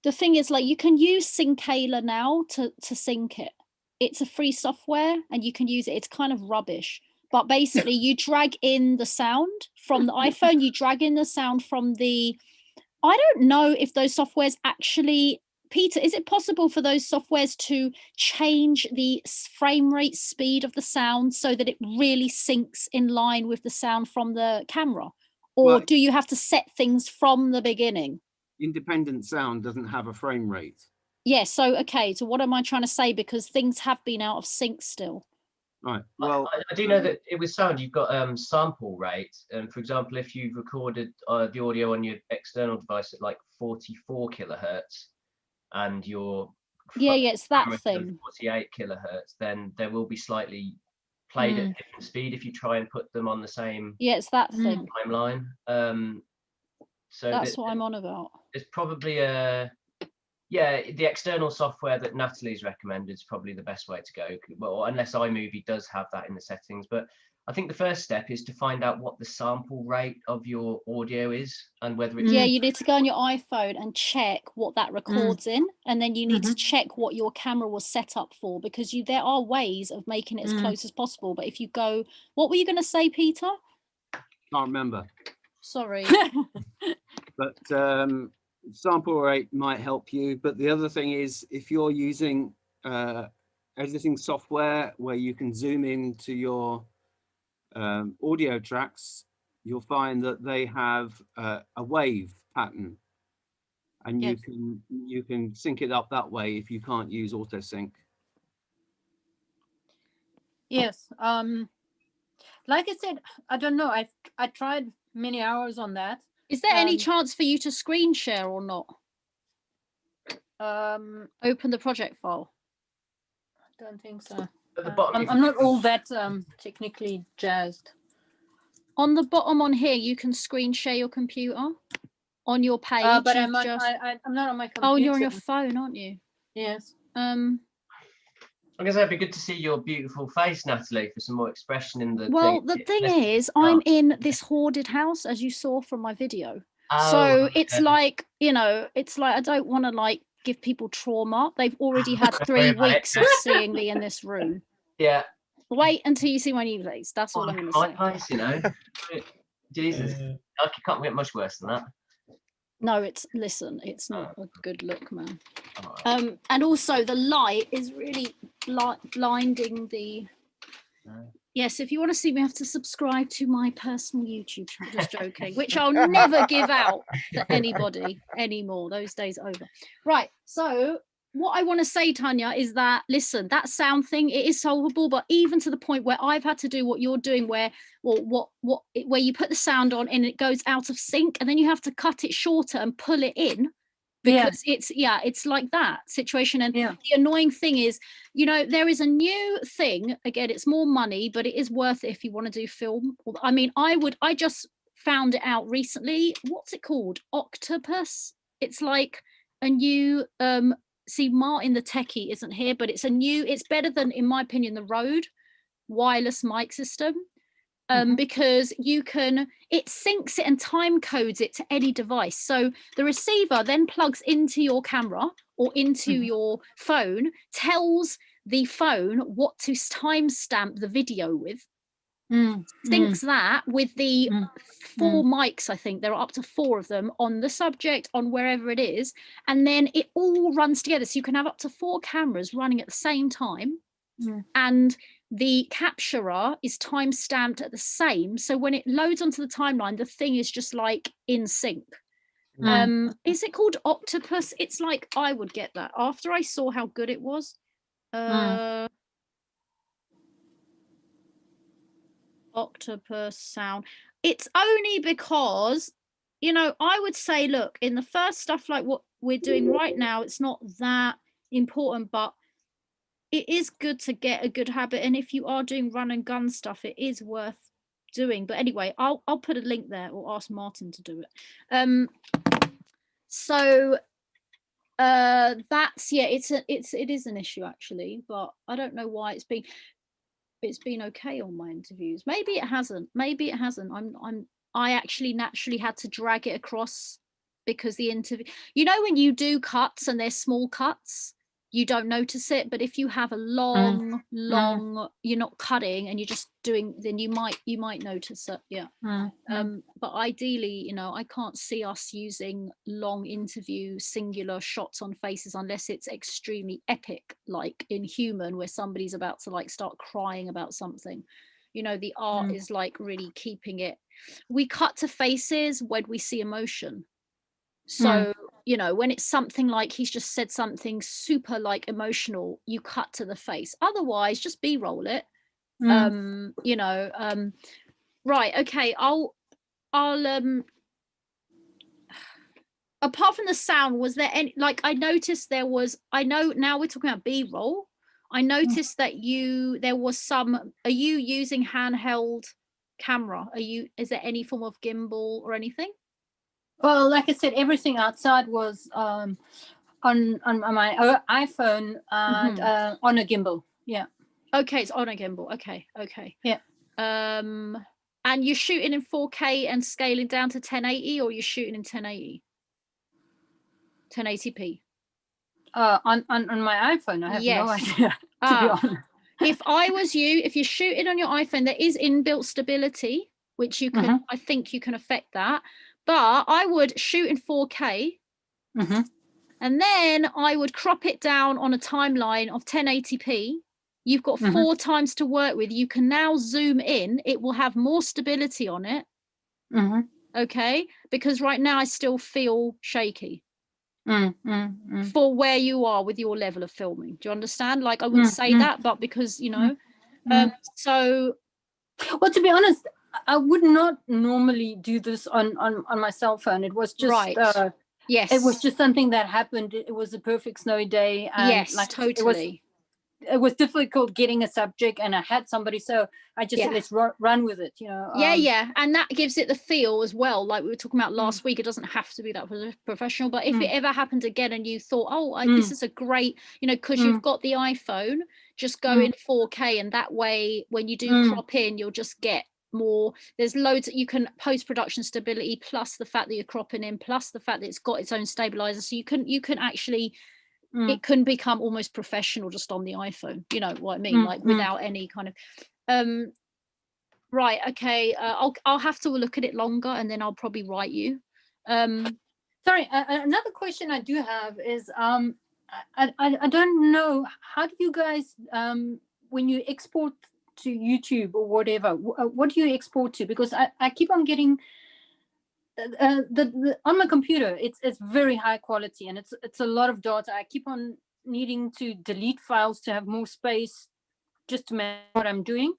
the thing is, like, you can use Syncala now to sync it. It's a free software and you can use it. It's kind of rubbish, but basically you drag in the sound from the iPhone, you drag in the sound from the, I don't know if those softwares actually, Peter, is it possible for those softwares to change the frame rate speed of the sound so that it really syncs in line with the sound from the camera? Or do you have to set things from the beginning? Independent sound doesn't have a frame rate. Yeah, so, okay, so what am I trying to say? Because things have been out of sync still. Right, well... I do know that with sound, you've got sample rate. And for example, if you've recorded the audio on your external device at like 44 kilohertz, and your it's that thing 48 kilohertz, then there will be slightly played at different speed if you try and put them on the same it's that thing timeline. So that's what I'm on about. It's probably the external software that Natalie's recommended is probably the best way to go. Well, unless iMovie does have that in the settings, but I think the first step is to find out what the sample rate of your audio is and whether it's... Yeah, you need to go on your iPhone and check what that records in, and then you need to check what your camera was set up for, because there are ways of making it as close as possible. But if you go... What were you going to say, Peter? Can't remember. Sorry. But sample rate might help you. But the other thing is, if you're using editing software where you can zoom into your audio tracks, you'll find that they have a wave pattern, and you can sync it up that way if you can't use auto sync. Yes, like I said, I don't know. I tried many hours on that. Is there any chance for you to screen share or not? Open the project file. I don't think so. At the bottom, I'm not all that technically jazzed. On the bottom on here, you can screen share your computer on your page. But I'm not on my computer. Oh, you're on your phone, aren't you? Yes. I guess it'd be good to see your beautiful face, Natalie, for some more expression in the thing. The thing is, I'm in this hoarded house, as you saw from my video. So it's like, it's like I don't want to like give people trauma. They've already had 3 weeks of seeing me in this room. Yeah. Wait until you see my new place. That's all I'm going to say. My place, Jesus, I can't get much worse than that. No, it's not a good look, man. And also the light is really blinding the Yes, if you want to see me, you have to subscribe to my personal YouTube channel. Just joking, which I'll never give out to anybody anymore. Those days are over. Right. So what I want to say, Tanya, is that, listen, that sound thing, it is solvable, but even to the point where I've had to do what you're doing, where, well, where you put the sound on and it goes out of sync, and then you have to cut it shorter and pull it in. Because it's like that situation. And the annoying thing is, you know, there is a new thing, again, it's more money, but it is worth it if you want to do film. I mean, I just found it out recently. What's it called? Octopus. It's like a new, see, Martin the techie isn't here, but it's better than, in my opinion, the Rode wireless mic system. Because it syncs it and time codes it to any device. So the receiver then plugs into your camera or into your phone, tells the phone what to timestamp the video with, syncs that with the 4 mics, I think there are up to 4 of them on the subject, on wherever it is, and then it all runs together. So you can have up to 4 cameras running at the same time, and the capturer is time stamped at the same, so when it loads onto the timeline, the thing is just like in sync. Is it called Octopus? It's like, I would get that after I saw how good it was. Octopus sound. It's only because, you know, I would say, look, in the first stuff like what we're doing right now, it's not that important, but it is good to get a good habit, and if you are doing run and gun stuff, it is worth doing. But anyway, I'll put a link there, or ask Martin to do it. So that's, yeah, it is an issue actually, but I don't know why it's been okay on my interviews. Maybe it hasn't. I actually naturally had to drag it across, because the interview, you know, when you do cuts and they're small cuts, you don't notice it, but if you have a long you're not cutting and you're just doing, then you might notice it. But ideally, you know, I can't see us using long interview singular shots on faces unless it's extremely epic, like in Human, where somebody's about to like start crying about something. You know, the art is like really keeping it. We cut to faces when we see emotion. So you know, when it's something like he's just said something super like emotional, you cut to the face. Otherwise, just B-roll it. You know, right, okay, I'll apart from the sound, was there any, like, I noticed there was, I know now we're talking about B-roll, I noticed that there was some, are you using handheld camera? Is there any form of gimbal or anything? Well, like I said, everything outside was on my iPhone and on a gimbal. Yeah. Okay, it's on a gimbal. Okay. Yeah. And you're shooting in 4K and scaling down to 1080, or you're shooting in 1080? 1080p? On my iPhone, I have no idea, to be honest. If I was you, if you're shooting on your iPhone, there is inbuilt stability, which you can, I think you can affect that. But I would shoot in 4K, and then I would crop it down on a timeline of 1080p. You've got 4 times to work with. You can now zoom in. It will have more stability on it. Okay? Because right now I still feel shaky for where you are with your level of filming. Do you understand? Like, I wouldn't say that, but because, you know, so. Well, to be honest, I would not normally do this on my cell phone. It was just yes, it was just something that happened. It was a perfect snowy day, and yes, like, totally. It was difficult getting a subject, and I had somebody, so I just said, let's run with it, you know. Yeah, and that gives it the feel as well, like we were talking about last week. It doesn't have to be that professional, but if it ever happened again and you thought, this is a great, you know, because you've got the iPhone, just go in 4K, and that way when you do crop in, you'll just get more. There's loads that you can, post-production stability, plus the fact that you're cropping in, plus the fact that it's got its own stabilizer, so you can actually it can become almost professional just on the iPhone, you know what I mean, like without any kind of right, okay, I'll have to look at it longer, and then I'll probably write you. Sorry, another question I do have is I don't know, how do you guys when you export to YouTube or whatever, what do you export to? Because I keep on getting on my computer, it's very high quality, and it's a lot of data. I keep on needing to delete files to have more space just to manage what I'm doing.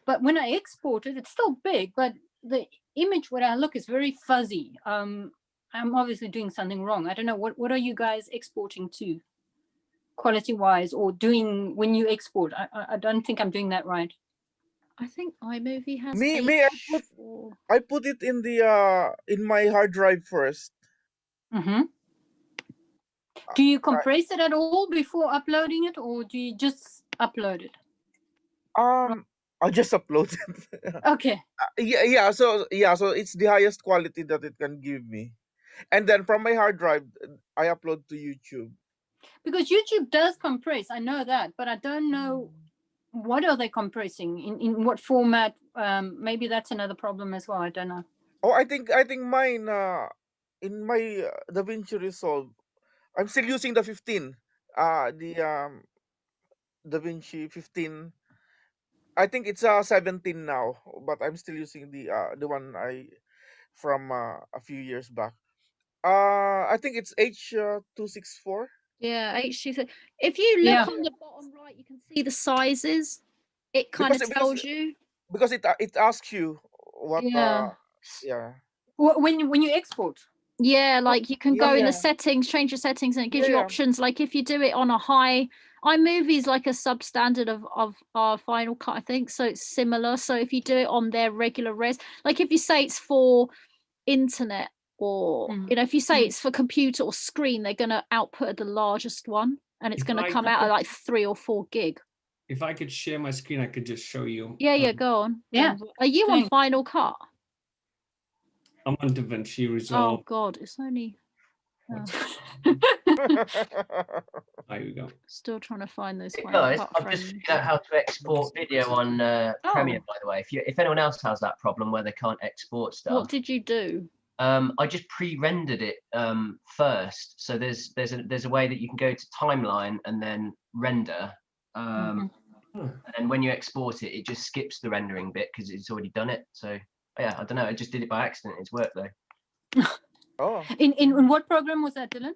But when I export it, it's still big, but the image where I look is very fuzzy. I'm obviously doing something wrong. I don't know, what are you guys exporting to, quality wise, or doing when you export? I don't think I'm doing that right. I think iMovie has I put it in the in my hard drive first. Mm-hmm. Do you compress it at all before uploading it, or do you just upload it? I just upload it. Okay. So it's the highest quality that it can give me, and then from my hard drive, I upload to YouTube. Because YouTube does compress, I know that, but I don't know what are they compressing in what format. Maybe that's another problem as well. I don't know. Oh, I think mine in my DaVinci Resolve, I'm still using the 15. The DaVinci 15. I think it's 17 now, but I'm still using the one from a few years back. I think it's H264. Yeah, H264. If you look on the bottom right, you can see the sizes. It kind of tells you. Because it asks you what. When you export. Yeah, like you can go in the settings, change the settings, and it gives you options. Like if you do it on a high, iMovie is like a substandard of our Final Cut, I think. So it's similar. So if you do it on their regular res, like if you say it's for internet, or if you say it's for computer or screen, they're going to output the largest one, and it's going to come out at like 3 or 4 gig. If I could share my screen, I could just show you. Yeah, go on. Yeah. Are you on Final Cut? I'm on DaVinci Resolve. Oh God, it's only. There we go. Still trying to find those. Guys, I've just figured out how to export video on Premiere, by the way. If anyone else has that problem where they can't export stuff. What did you do? I just pre-rendered it first. So there's a way that you can go to timeline and then render. And when you export it, it just skips the rendering bit because it's already done it. So yeah, I don't know. I just did it by accident. It's worked though. Oh. In what program was that, Dylan?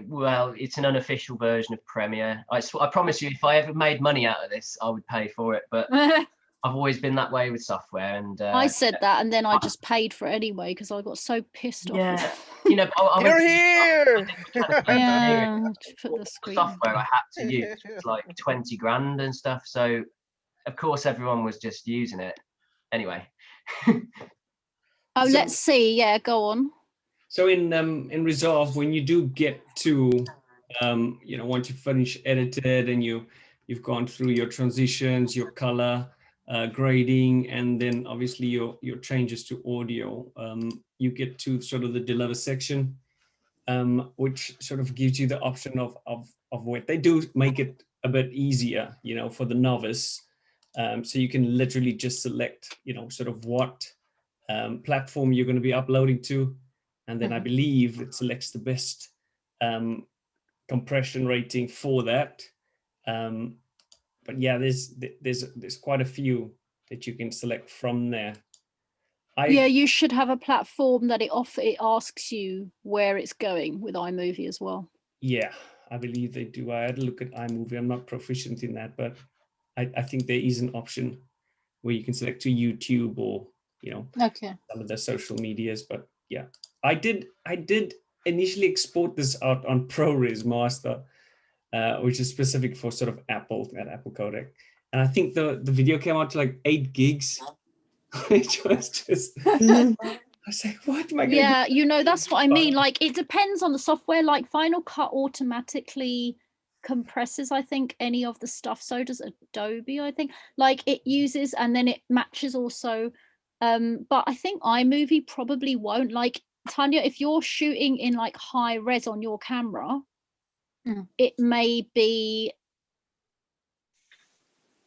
Well, it's an unofficial version of Premiere. I promise you, if I ever made money out of this, I would pay for it. But I've always been that way with software. And I said that, and then I just paid for it anyway because I got so pissed off. Yeah, you know, you're here. Yeah, put the screen. Software I had to use was like 20 grand and stuff. So of course everyone was just using it. Anyway. Let's see. Yeah, go on. So in Resolve, when you do get to, once you finish edited and you've gone through your transitions, your color, grading, and then obviously your changes to audio, you get to sort of the deliver section, which sort of gives you the option of what they do, make it a bit easier, for the novice. So you can literally just select, sort of what platform you're going to be uploading to. And then I believe it selects the best compression rating for that. But yeah, there's quite a few that you can select from there. Yeah, you should have a platform that it asks you where it's going with iMovie as well. Yeah, I believe they do. I had a look at iMovie. I'm not proficient in that, but I think there is an option where you can select to YouTube or some of the social medias. But yeah, I did initially export this out on ProRes Master, which is specific for sort of Apple codec, and I think the video came out to like 8 gigs, which was just. I was like, what am I going to do? That's what I mean. Like, it depends on the software. Like, Final Cut automatically compresses, I think, any of the stuff. So does Adobe, I think. Like, it uses, and then it matches also. But I think iMovie probably won't. Like, Tanya, if you're shooting in like high res on your camera, it may be,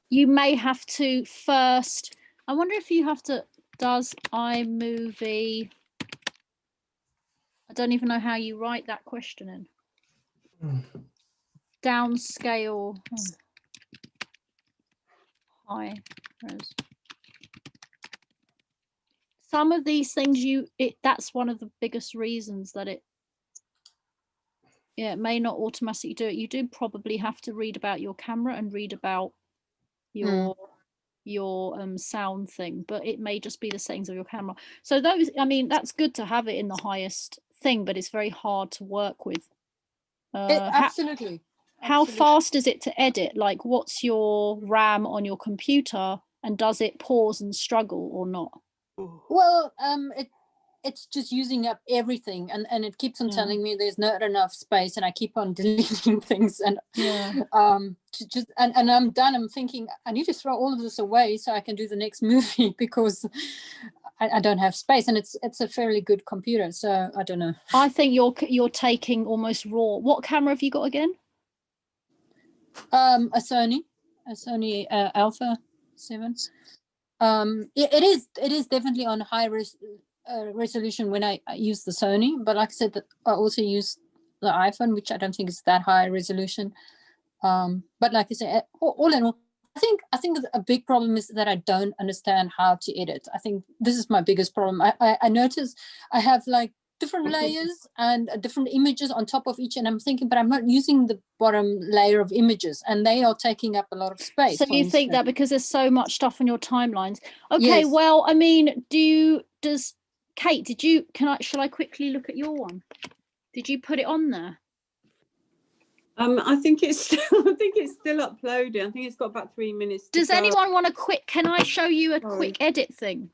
you may have to first, I wonder if you have to, does iMovie, I don't even know how you write that question in. Downscale. high res. Some of these things that's one of the biggest reasons that it may not automatically do it. You do probably have to read about your camera and read about your sound thing, but it may just be the settings of your camera. So those, I mean, that's good to have it in the highest thing, but it's very hard to work with. Absolutely. How fast is it to edit? Like, what's your RAM on your computer, and does it pause and struggle or not? Well, it's just using up everything, and it keeps on telling me there's not enough space, and I keep on deleting things, and and I'm done. I'm thinking I need to throw all of this away so I can do the next movie, because I don't have space, and it's a fairly good computer, so I don't know. I think you're taking almost raw. What camera have you got again? A Sony Alpha 7. It is definitely on high resolution when I use the Sony, but like I said, that I also use the iPhone, which I don't think is that high resolution. But like I said, all in all, I think a big problem is that I don't understand how to edit. I think this is my biggest problem. I notice I have like different layers and different images on top of each, and I'm thinking, but I'm not using the bottom layer of images, and they are taking up a lot of space. So you think that because there's so much stuff on your timelines? Okay, yes. Well, I mean, does Kate, shall I quickly look at your one? Did you put it on there? I think it's still uploading. I think it's got about 3 minutes. Does anyone want can I show you a quick edit thing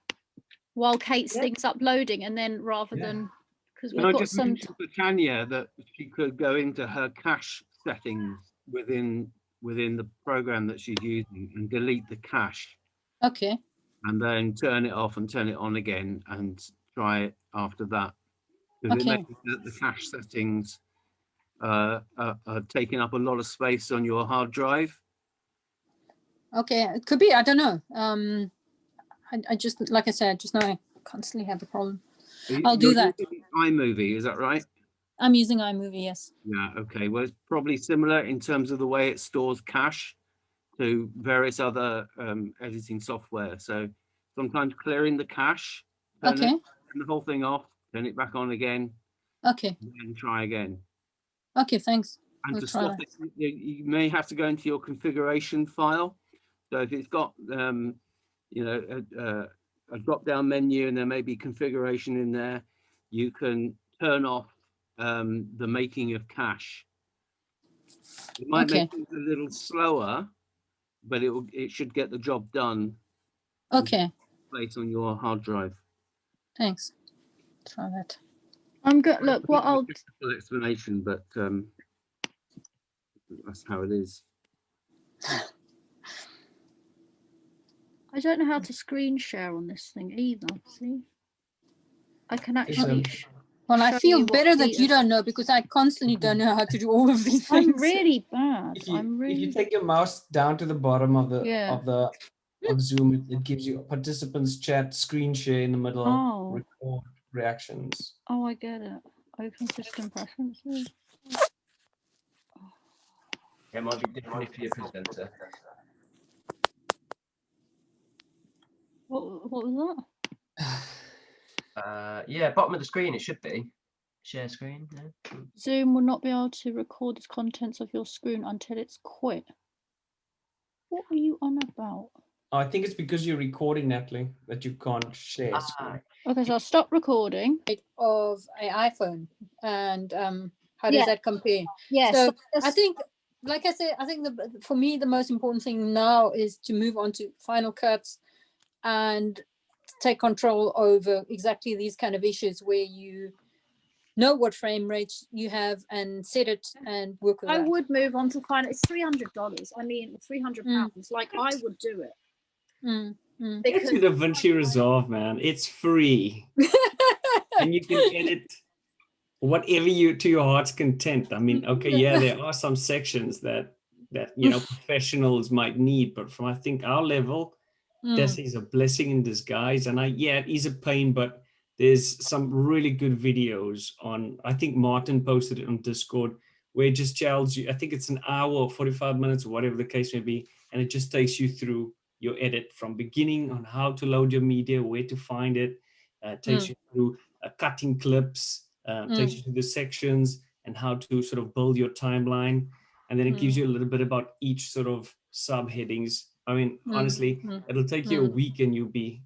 while Kate's thing's uploading, and then rather than, because we've got some. For Tanya that she could go into her cache settings within the program that she's using and delete the cache. Okay. And then turn it off and turn it on again and try it after that. Because it makes that the cache settings are taking up a lot of space on your hard drive. Okay, it could be. I don't know. I just, like I said, I just know I constantly have a problem. I'll do that. iMovie, is that right? I'm using iMovie, yes. Yeah, okay. Well, it's probably similar in terms of the way it stores cache to various other editing software. So sometimes clearing the cache, turn the whole thing off, turn it back on again. Okay. And then try again. Okay, thanks. And to stop it, you may have to go into your configuration file. So if it's got, a drop-down menu and there may be configuration in there, you can turn off the making of cache. It might make it a little slower, but it should get the job done. Okay. Place on your hard drive. Thanks. Try that. I'm good. Look, what I'll explanation, but that's how it is. I don't know how to screen share on this thing either. See, I can actually. Well, I feel better that you don't know, because I constantly don't know how to do all of these things. I'm really bad. If you take your mouse down to the bottom of of Zoom, it gives you participants chat, screen share in the middle, record reactions. Oh, I get it. Open system preferences. It might be different if you're a presenter. What was that? Yeah, bottom of the screen it should be. Share screen. Yeah. Zoom will not be able to record the contents of your screen until it's quit. What are you on about? I think it's because you're recording, Natalie, that you can't share screen. Okay, so I'll stop recording. Of an iPhone, and how does that compare? Yes. So I think, like I said, I think for me the most important thing now is to move on to Final Cut and take control over exactly these kind of issues where you know what frame rates you have and set it and work with I that. would move on to Final. It's $300. I mean, £300. Like, I would do it. Because the DaVinci Resolve, man, it's free. And you can edit whatever to your heart's content. I mean, okay, there are some sections that professionals might need, but from I think our level, this is a blessing in disguise. And it is a pain, but there's some really good videos on, I think Martin posted it on Discord, where it just tells you, I think it's an hour or 45 minutes or whatever the case may be, and it just takes you through your edit from beginning on how to load your media, where to find it, takes you through cutting clips, takes you through the sections and how to sort of build your timeline. And then it gives you a little bit about each sort of subheadings. I mean, honestly, it'll take you a week and you'll be,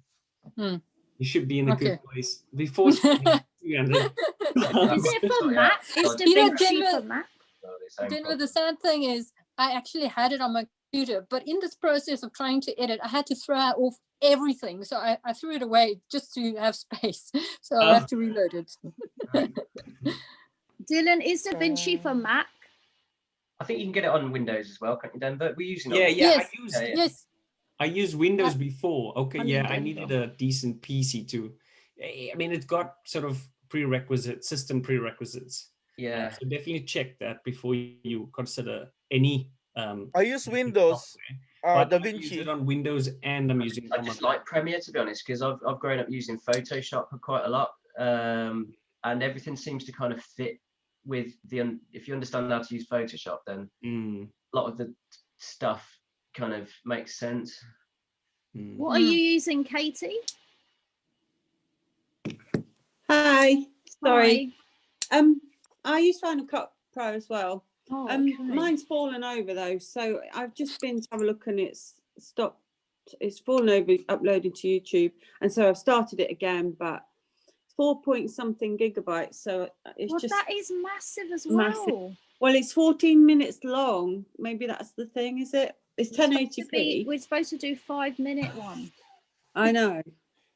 you should be in a good place before spending 300. Is it for Mac? Is DaVinci for Mac? Then the sad thing is, I actually had it on my computer, but in this process of trying to edit, I had to throw off everything. So I threw it away just to have space. So I have to reload it. Dylan, is DaVinci for Mac? I think you can get it on Windows as well, can't you, Dan? But we're using it. Yes. I used Windows before. Okay, I needed a decent PC too. I mean, it's got sort of system prerequisites. Yeah. So definitely check that before you consider any. I use Windows. DaVinci. I use it on Windows, and I'm using. I just like Premiere, to be honest, because I've grown up using Photoshop quite a lot, and everything seems to kind of fit with if you understand how to use Photoshop, then a lot of the stuff kind of makes sense. What are you using, Katie? Hi, sorry. I use Final Cut Pro as well. Mine's fallen over though, so I've just been to have a look and it's stopped. It's fallen over, uploaded to YouTube, and so I've started it again, but 4-point-something gigabytes, so it's just that is massive as well. Massive. Well, it's 14 minutes long. Maybe that's the thing, is it? It's 1080p. We're supposed to do 5-minute one. I know.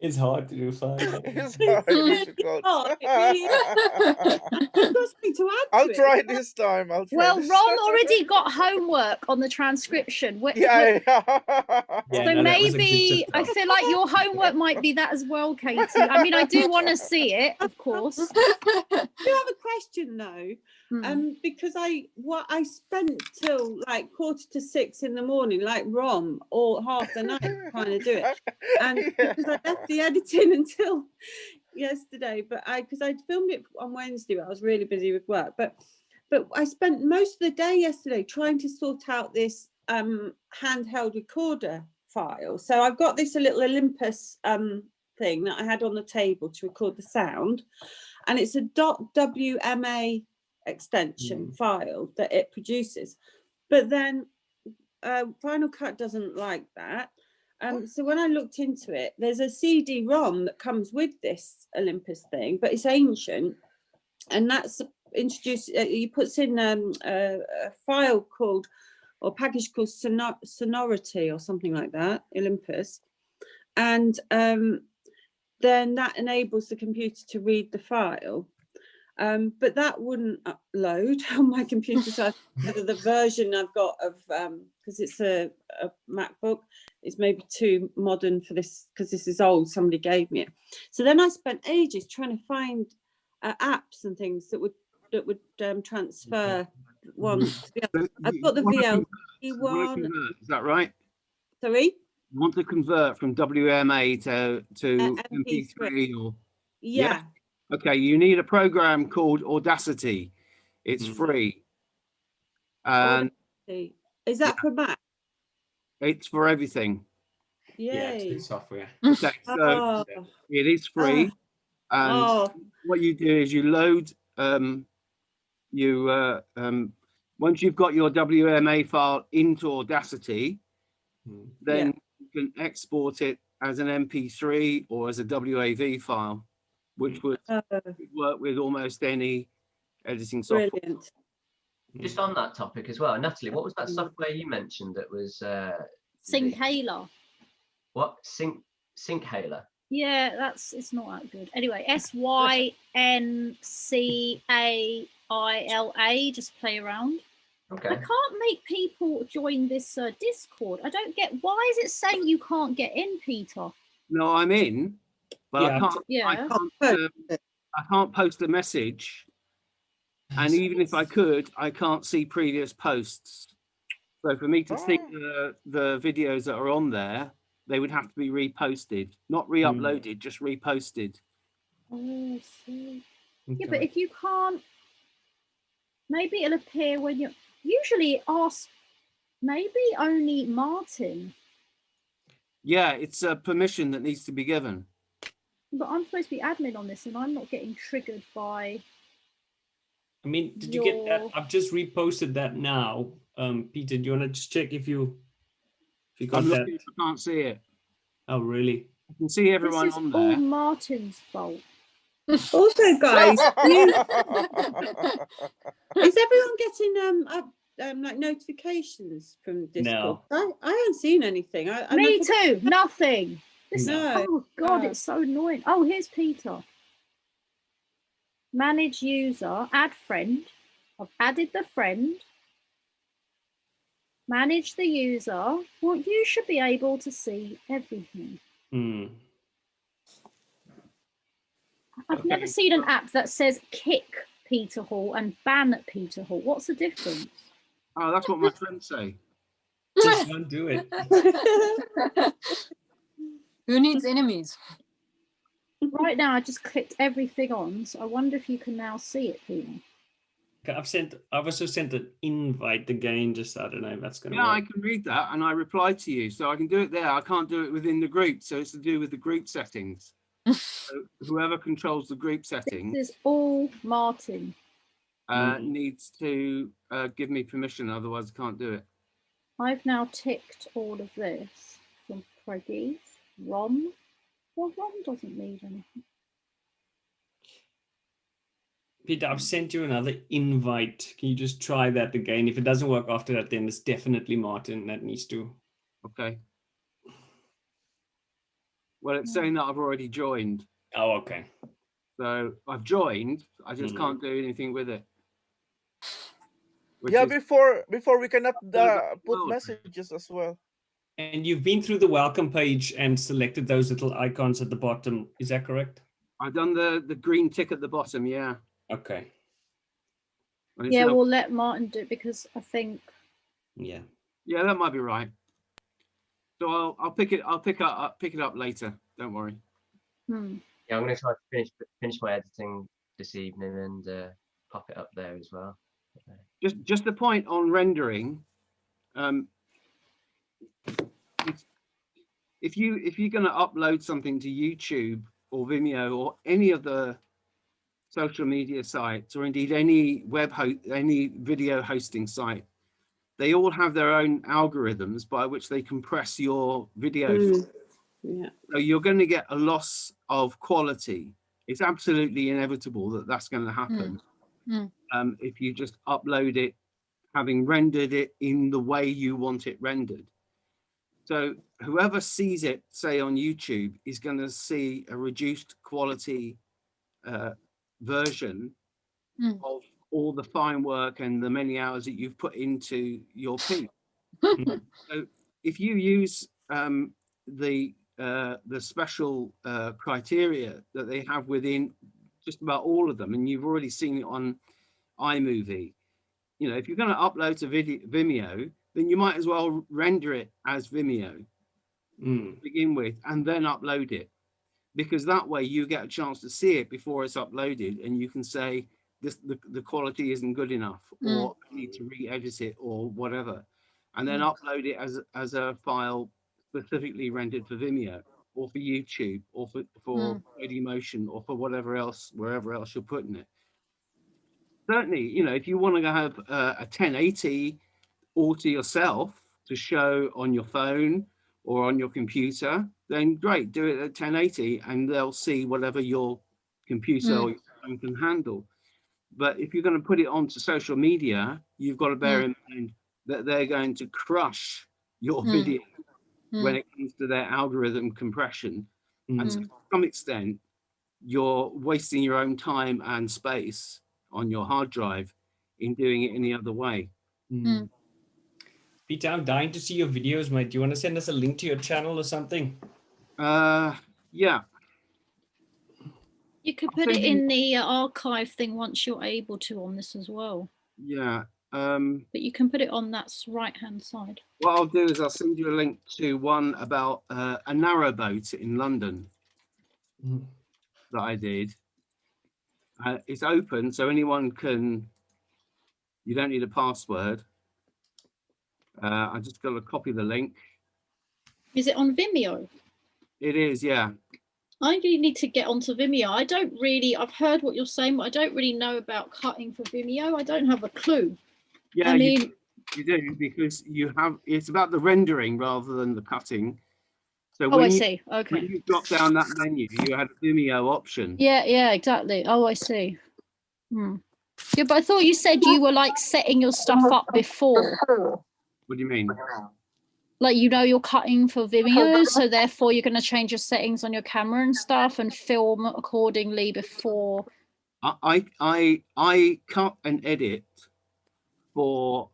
It's hard to do 5 minutes. I'll try this time. Well, Ron already got homework on the transcription. So maybe I feel like your homework might be that as well, Katie. I mean, I do want to see it, of course. I do have a question though, because I spent till like 5:45 in the morning, like Rom, or half the night trying to do it, and because I left the editing until yesterday, but because I'd filmed it on Wednesday, but I was really busy with work, but I spent most of the day yesterday trying to sort out this handheld recorder file. So I've got this little Olympus thing that I had on the table to record the sound, and it's a .wma extension file that it produces, but then Final Cut doesn't like that. So when I looked into it, there's a CD-ROM that comes with this Olympus thing, but it's ancient, and that's introduced. He puts in a file called, or package called Sonority or something like that, Olympus, and then that enables the computer to read the file. But that wouldn't upload on my computer, so the version I've got of, because it's a MacBook, is maybe too modern for this, because this is old, somebody gave me it. So then I spent ages trying to find apps and things that would transfer one to the other. I've got the VLC one. Is that right? Sorry? You want to convert from WMA to MP3 or? Yeah. Okay, you need a program called Audacity. It's free. And is that for Mac? It's for everything. Yay. Yeah, it's good software. Okay, so it is free. And what you do is you load, once you've got your WMA file into Audacity, then you can export it as an MP3 or as a WAV file, which would work with almost any editing software. Brilliant. Just on that topic as well, Natalie, what was that software you mentioned that was Synchala? What? Synchala? Yeah, it's not that good. Anyway, SYNCAILA, just play around. Okay. I can't make people join this Discord. I don't get, why is it saying you can't get in, Peter? No, I'm in, but I can't post a message. And even if I could, I can't see previous posts. So for me to see the videos that are on there, they would have to be reposted, not re-uploaded, just reposted. Oh, I see. Okay. Yeah, but if you can't, maybe it'll appear when you're, usually it asks, maybe only Martin. Yeah, it's a permission that needs to be given. But I'm supposed to be admin on this, and I'm not getting triggered by. I mean, did you get that? I've just reposted that now. Peter, do you want to just check if you got I'm that? looking, I can't see it. Oh, really? I can see everyone This is on all there. Martin's fault. Also, guys, is everyone getting like notifications from Discord? No. I haven't seen anything. Me too. Nothing. No. Oh God, it's so annoying. Oh, here's Peter. Manage user, add friend. I've added the friend. Manage the user. Well, you should be able to see everything. I've never seen an app that says kick Peter Hall and ban Peter Hall. What's the difference? Oh, that's what my friends say. Just don't do it. Who needs enemies? Right now, I just clicked everything on, so I wonder if you can now see it, Peter. Okay, I've also sent an invite again. Just I don't know if that's going to Yeah, work. I can read that, and I replied to you, so I can do it there. I can't do it within the group, so it's to do with the group settings. So whoever controls the group settings This is all Martin. needs to give me permission, otherwise I can't do it. I've now ticked all of this from Pradeep, Rom. Well, Rom doesn't need anything. Peter, I've sent you another invite. Can you just try that again? If it doesn't work after that, then it's definitely Martin that needs to. Okay. Well, it's saying that I've already joined. Oh, okay. So I've joined. I just can't do anything with it. Yeah, before we cannot put messages as well. And you've been through the welcome page and selected those little icons at the bottom. Is that correct? I've done the green tick at the bottom. Yeah. Okay. Yeah, we'll let Martin do it because I think. Yeah, that might be right. So I'll pick it up later. Don't worry. Yeah, I'm going to try to finish my editing this evening and pop it up there as well. Just a point on rendering. If you're going to upload something to YouTube or Vimeo or any of the social media sites, or indeed any any video hosting site, they all have their own algorithms by which they compress your video. Yeah. So you're going to get a loss of quality. It's absolutely inevitable that that's going to happen. If you just upload it, having rendered it in the way you want it rendered. So whoever sees it, say on YouTube, is going to see a reduced quality version of all the fine work and the many hours that you've put into your piece. So if you use the special criteria that they have within just about all of them, and you've already seen it on iMovie, you know, if you're going to upload to Vimeo, then you might as well render it as Vimeo to begin with and then upload it, because that way you get a chance to see it before it's uploaded, and you can say the quality isn't good enough, or I need to re-edit it or whatever, and then upload it as a file specifically rendered for Vimeo or for YouTube or for Dailymotion or for whatever else, wherever else you're putting it. Certainly, you know, if you want to have a 1080 all to yourself to show on your phone or on your computer, then great, do it at 1080 and they'll see whatever your computer or your phone can handle. But if you're going to put it onto social media, you've got to bear in mind that they're going to crush your video when it comes to their algorithm compression. And so to some extent, you're wasting your own time and space on your hard drive in doing it any other way. Peter, I'm dying to see your videos, mate. Do you want to send us a link to your channel or something? Yeah. You could put it in the archive thing once you're able to on this as well. Yeah. But you can put it on that right-hand side. What I'll do is I'll send you a link to one about a narrowboat in London that I did. It's open, so anyone can, you don't need a password. I just got to copy the link. Is it on Vimeo? It is, yeah. I really need to get onto Vimeo. I've heard what you're saying, but I don't really know about cutting for Vimeo. I don't have a clue. Yeah, I mean, you do, because it's about the rendering rather than the cutting. So I see. Okay. When you drop down that menu, you had a Vimeo option. Yeah, exactly. Oh, I see. Yeah, but I thought you said you were like setting your stuff up before. What do you mean? Like, you're cutting for Vimeo, so therefore you're going to change your settings on your camera and stuff and film accordingly before. I cut and edit for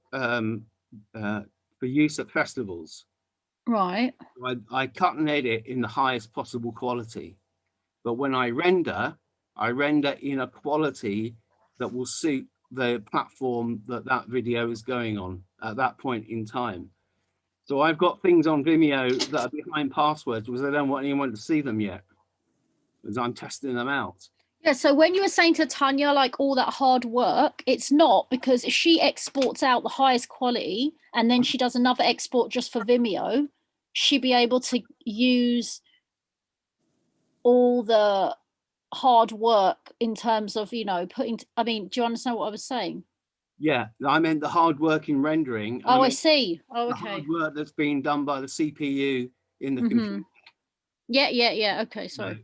use at festivals. Right. I cut and edit in the highest possible quality, but when I render in a quality that will suit the platform that video is going on at that point in time. So I've got things on Vimeo that are behind passwords because I don't want anyone to see them yet, because I'm testing them out. Yeah, so when you were saying to Tanya, like all that hard work, it's not, because if she exports out the highest quality and then she does another export just for Vimeo, she'd be able to use all the hard work in terms of, putting, I mean, do you understand what I was saying? Yeah, I meant the hard work in rendering. Oh, I see. Oh, okay. The hard work that's being done by the CPU in the computer. Yeah. Okay, sorry.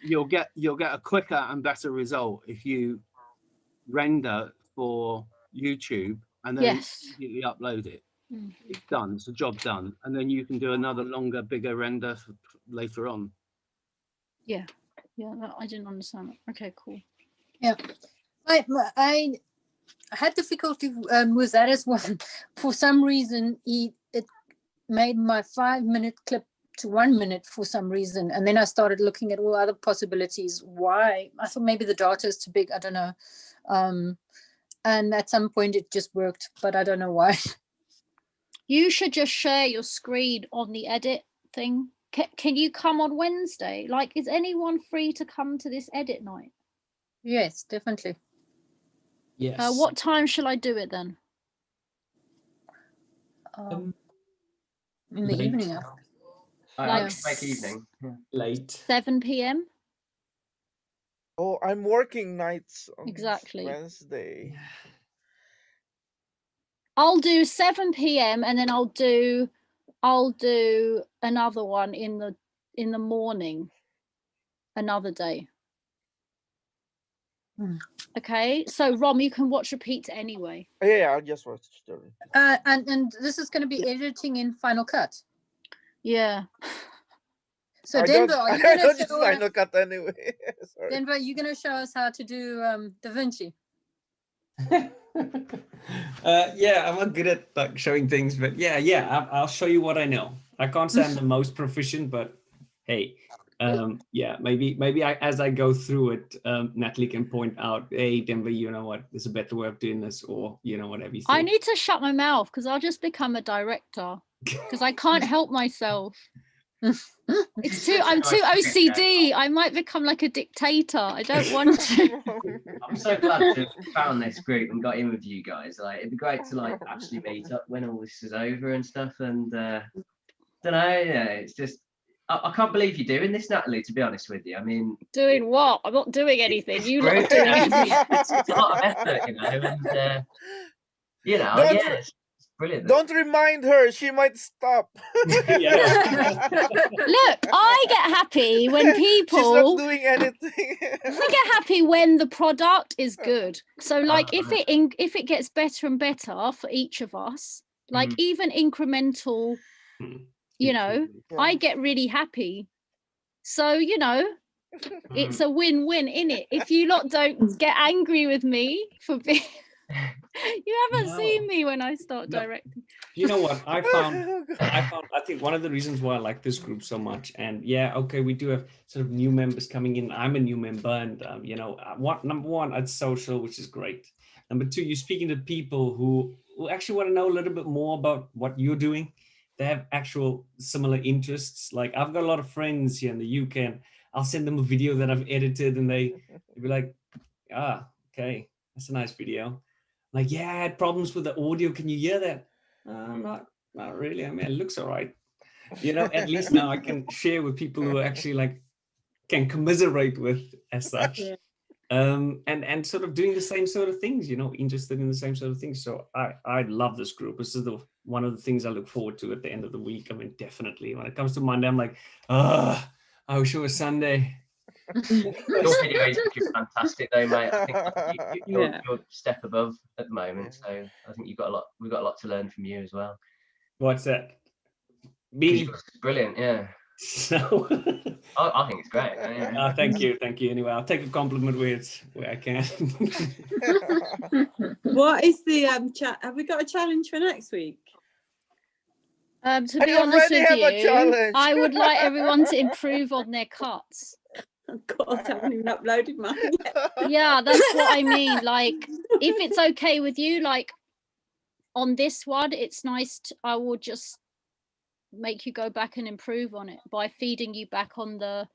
You'll get a quicker and better result if you render for YouTube and then immediately upload it. It's done. It's a job done, and then you can do another longer, bigger render later on. Yeah. I didn't understand that. Okay, cool. Yeah, I had difficulty with that as well. For some reason, it made my 5-minute clip to 1 minute for some reason, and then I started looking at all other possibilities. Why? I thought maybe the data is too big. I don't know. And at some point it just worked, but I don't know why. You should just share your screen on the edit thing. Can you come on Wednesday? Like, is anyone free to come to this edit night? Yes, definitely. Yes. What time shall I do it then? In the evening. Like evening. Late. 7 p.m. Oh, I'm working nights on Exactly. Wednesday. I'll do 7 p.m. and then I'll do another one in the morning, another day. Okay, so Rom, you can watch repeats anyway. Yeah, I'll just watch the and this is going to be editing in Final Cut. Yeah. So Denver, are you going to show us Final Cut anyway? Sorry. Denver, you're going to show us how to do DaVinci. Yeah, I'm not good at like showing things, but yeah, I'll show you what I know. I can't say I'm the most proficient, but hey, yeah, maybe as I go through it, Natalie can point out, hey, Denver, you know what, there's a better way of doing this, or whatever you think. I need to shut my mouth because I'll just become a director because I can't help myself. I'm too OCD. I might become like a dictator. I don't want to. I'm so glad to have found this group and got in with you guys. Like, it'd be great to like actually meet up when all this is over and stuff. And don't know, it's just I can't believe you're doing this, Natalie. To be honest with you, I mean, doing what? I'm not doing anything. You lot are doing anything. It's a lot of effort, and yeah. Brilliant. Don't remind her, she might stop. Look, I get happy when people She's not doing anything. I get happy when the product is good. So like if it gets better and better for each of us, like even incremental, I get really happy. So it's a win-win, innit? If you lot don't get angry with me for being you haven't seen me when I start directing. You know what I found? I think one of the reasons why I like this group so much, and yeah, okay, we do have sort of new members coming in. I'm a new member, and number one, it's social, which is great. Number two, you're speaking to people who actually want to know a little bit more about what you're doing. They have actual similar interests. Like I've got a lot of friends here in the UK, and I'll send them a video that I've edited, and they'll be like, okay, that's a nice video. Like, yeah, I had problems with the audio. Can you hear that? Not really. I mean, it looks all right. you know, at least now I can share with people who actually like can commiserate with as such. Yeah. And sort of doing the same sort of things, you know, interested in the same sort of things. So I love this group. This is one of the things I look forward to at the end of the week. I mean, definitely when it comes to Monday, I'm like, I wish it was Sunday. Your video is fantastic though, mate. I think you're a step above at the moment. So I think we've got a lot to learn from you as well. What's that? Me? Brilliant, yeah. So I think it's great. Yeah. Thank you. Anyway, I'll take a compliment where I can. What is the chat? Have we got a challenge for next week? To be honest with you, I would like everyone to improve on their cuts. Oh God, I haven't even uploaded mine yet. Yeah, that's what I mean. Like, if it's okay with you, like on this one, it's nice. I will just make you go back and improve on it by feeding you back on the.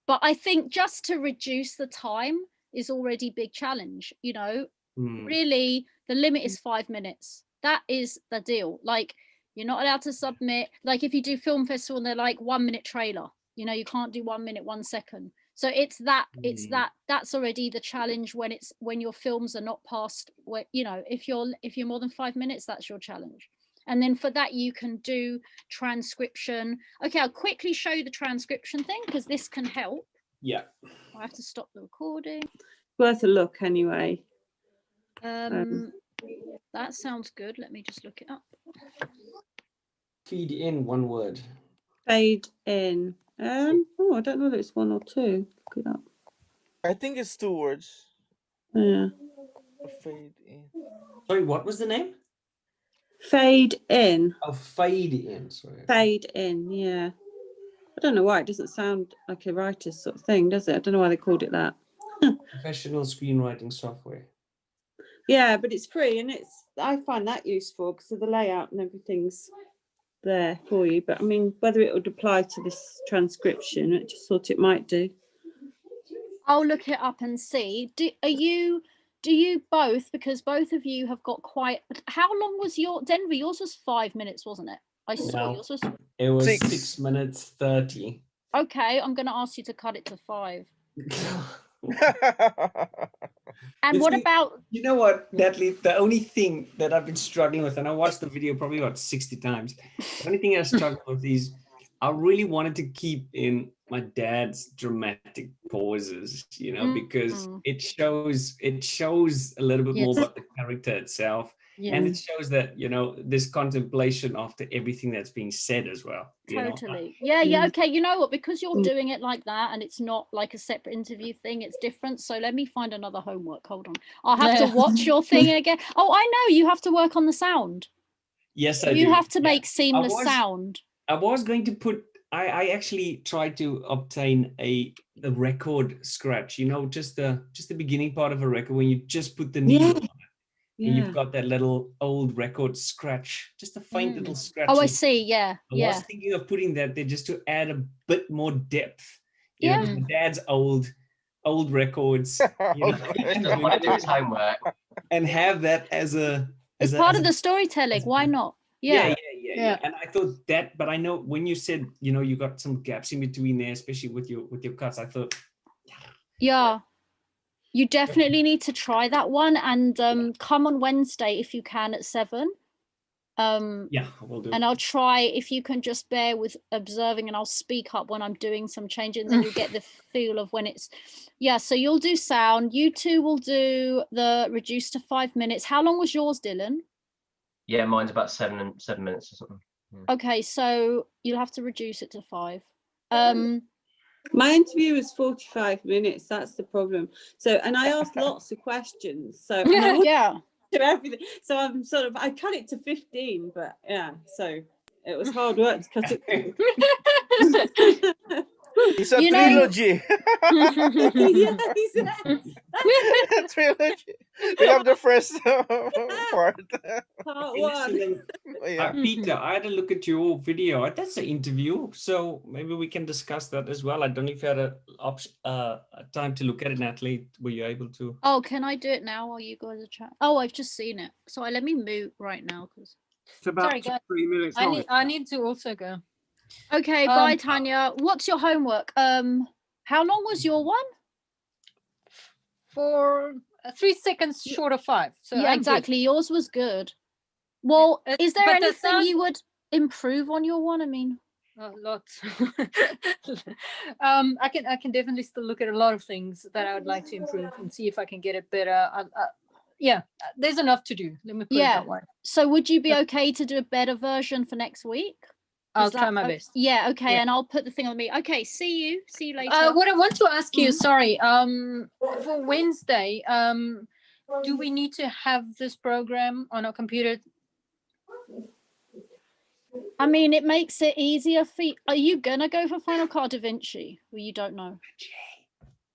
But I think just to reduce the time is already a big challenge. You know, really, the limit is 5 minutes. That is the deal. Like, you're not allowed to submit. Like, if you do film festival and they're like 1 minute trailer, you know, you can't do 1 minute, 1 second. So that's already the challenge when your films are not past, you know, if you're more than 5 minutes, that's your challenge. And then for that, you can do transcription. Okay, I'll quickly show you the transcription thing because this can help. Yeah. I have to stop the recording. Worth a look anyway. That sounds good. Let me just look it up. Feed in, one word. Fade in. I don't know if it's one or two. Look it up. I think it's 2 words. Yeah. Fade in. Sorry, what was the name? Fade in. Oh, fade in. Sorry. Fade in. Yeah. I don't know why it doesn't sound like a writer's sort of thing, does it? I don't know why they called it that. Professional screenwriting software. Yeah, but it's free, and I find that useful because of the layout and everything's there for you. But I mean, whether it would apply to this transcription, I just thought it might do. I'll look it up and see. Do you both, because both of you have got quite, how long was Denver? Yours was 5 minutes, wasn't it? I saw yours was. It was 6 minutes 30. Okay, I'm going to ask you to cut it to 5. And what about, you know what, Natalie, the only thing that I've been struggling with, and I watched the video probably about 60 times, the only thing I struggled with is I really wanted to keep in my dad's dramatic pauses, you know, because it shows a little bit more about the character itself. And it shows that, you know, this contemplation after everything that's being said as well. Totally. Yeah. Okay. You know what? Because you're doing it like that and it's not like a separate interview thing, it's different. So let me find another homework. Hold on. I'll have to watch your thing again. Oh, I know. You have to work on the sound. Yes, I do. You have to make seamless sound. I was going to put, I actually tried to obtain a record scratch, you know, just the beginning part of a record when you just put the needle on it. And you've got that little old record scratch, just a faint little scratch. Oh, I see. Yeah. I was thinking of putting that there just to add a bit more depth. You know, my dad's old records. You know, he doesn't want to do his homework. And have that as part of the storytelling. Why not? Yeah. And I thought that, but I know when you said, you know, you got some gaps in between there, especially with your cuts, I thought. Yeah. You definitely need to try that one and come on Wednesday if you can at 7. Yeah, I will do. And I'll try, if you can just bear with observing, and I'll speak up when I'm doing some changes and you get the feel of when it's, so you'll do sound. You two will do the reduced to 5 minutes. How long was yours, Dylan? Yeah, mine's about 7 minutes or something. Okay, so you'll have to reduce it to 5. My interview was 45 minutes. That's the problem. So, and I asked lots of questions. So to everything. So I cut it to 15, but so it was hard work to cut it. It's a trilogy. Trilogy. We have the first part. Part 1. Peter, I had a look at your video. That's an interview, so maybe we can discuss that as well. I don't know if you had a time to look at it, Natalie. Were you able to? Oh, can I do it now while you guys are chatting? Oh, I've just seen it. So let me mute right now because it's about 3 minutes long. I need to also go. Okay, bye, Tanya. What's your homework? How long was your one? For 3 seconds short of 5. So yeah, exactly. Yours was good. Well, is there anything you would improve on your one? I mean, lots. I can definitely still look at a lot of things that I would like to improve and see if I can get it better. Yeah, there's enough to do. Let me put it that way. So would you be okay to do a better version for next week? I'll try my best. Yeah, okay, Yeah. and I'll put the thing on me. Okay, see you later. What I want to ask you, sorry, for Wednesday, do we need to have this program on our computer? I mean, it makes it easier for you. Are you gonna go for Final Cut DaVinci? Well, you don't know.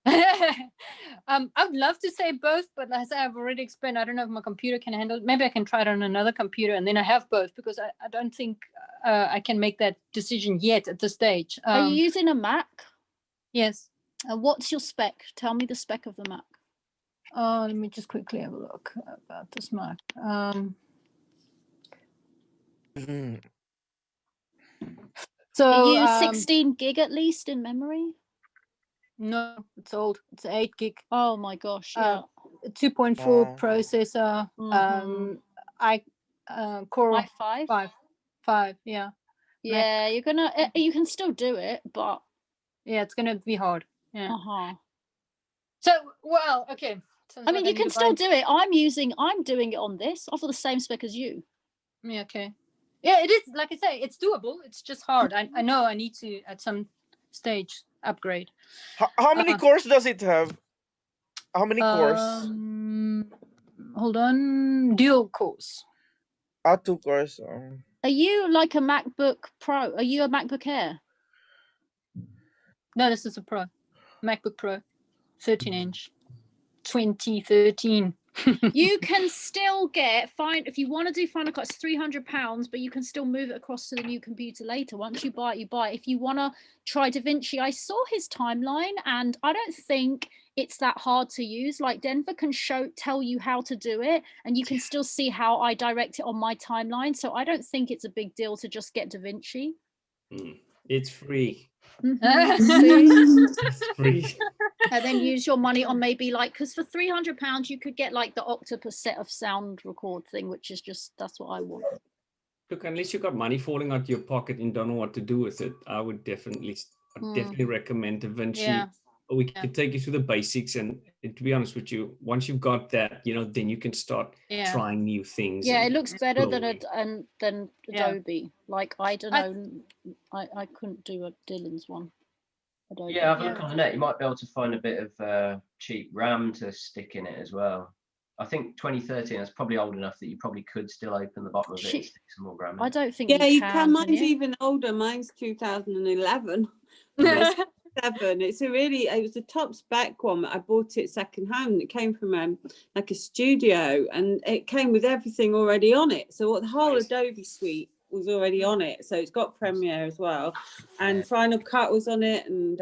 I would love to say both, but as I've already explained, I don't know if my computer can handle it. Maybe I can try it on another computer and then I have both, because I don't think I can make that decision yet at this stage. Are you using a Mac? Yes. What's your spec? Tell me the spec of the Mac. Let me just quickly have a look about this Mac. So are you 16 gig at least in memory? No, it's old. It's 8 gig. Oh my gosh! Yeah. 2.4 processor. Core i5. Yeah. Yeah, you're gonna. You can still do it, but yeah, it's gonna be hard. Yeah. So okay. Sounds I mean, you can still do it. I'm doing it on this. I've got the same spec as you. Yeah. Okay. Yeah, it is. Like I say, it's doable. It's just hard. I know I need to at some stage upgrade. How many cores does it have? How many cores? Hold on. Dual cores. 2 cores. Are you like a MacBook Pro? Are you a MacBook Air? No, this is a Pro. MacBook Pro. 13-inch. 2013. You can still get if you want to do Final Cut, it's £300, but you can still move it across to the new computer later. Once you buy it, you buy it. If you want to try DaVinci, I saw his timeline and I don't think it's that hard to use. Like Denver can tell you how to do it, and you can still see how I direct it on my timeline. So I don't think it's a big deal to just get DaVinci. It's free. It's free. And then use your money on maybe because for £300 you could get like the Octopus set of sound record thing, which is that's what I want. Look, unless you've got money falling out of your pocket and don't know what to do with it, I would definitely recommend DaVinci. Yeah. We can take you through the basics, and to be honest with you, once you've got that, then you can start trying new things. Yeah, it looks better than Adobe. Like I don't know, I couldn't do Dylan's one. Adobe. Yeah, have a look on the net. You might be able to find a bit of cheap RAM to stick in it as well. I think 2013 is probably old enough that you probably could still open the bottom of it and stick some more RAM in. I don't think you can. Mine's even older. Mine's 2011. It was a top spec one. I bought it secondhand. It came from like a studio, and it came with everything already on it. So the whole Adobe suite was already on it. So it's got Premiere as well, and Final Cut was on it, and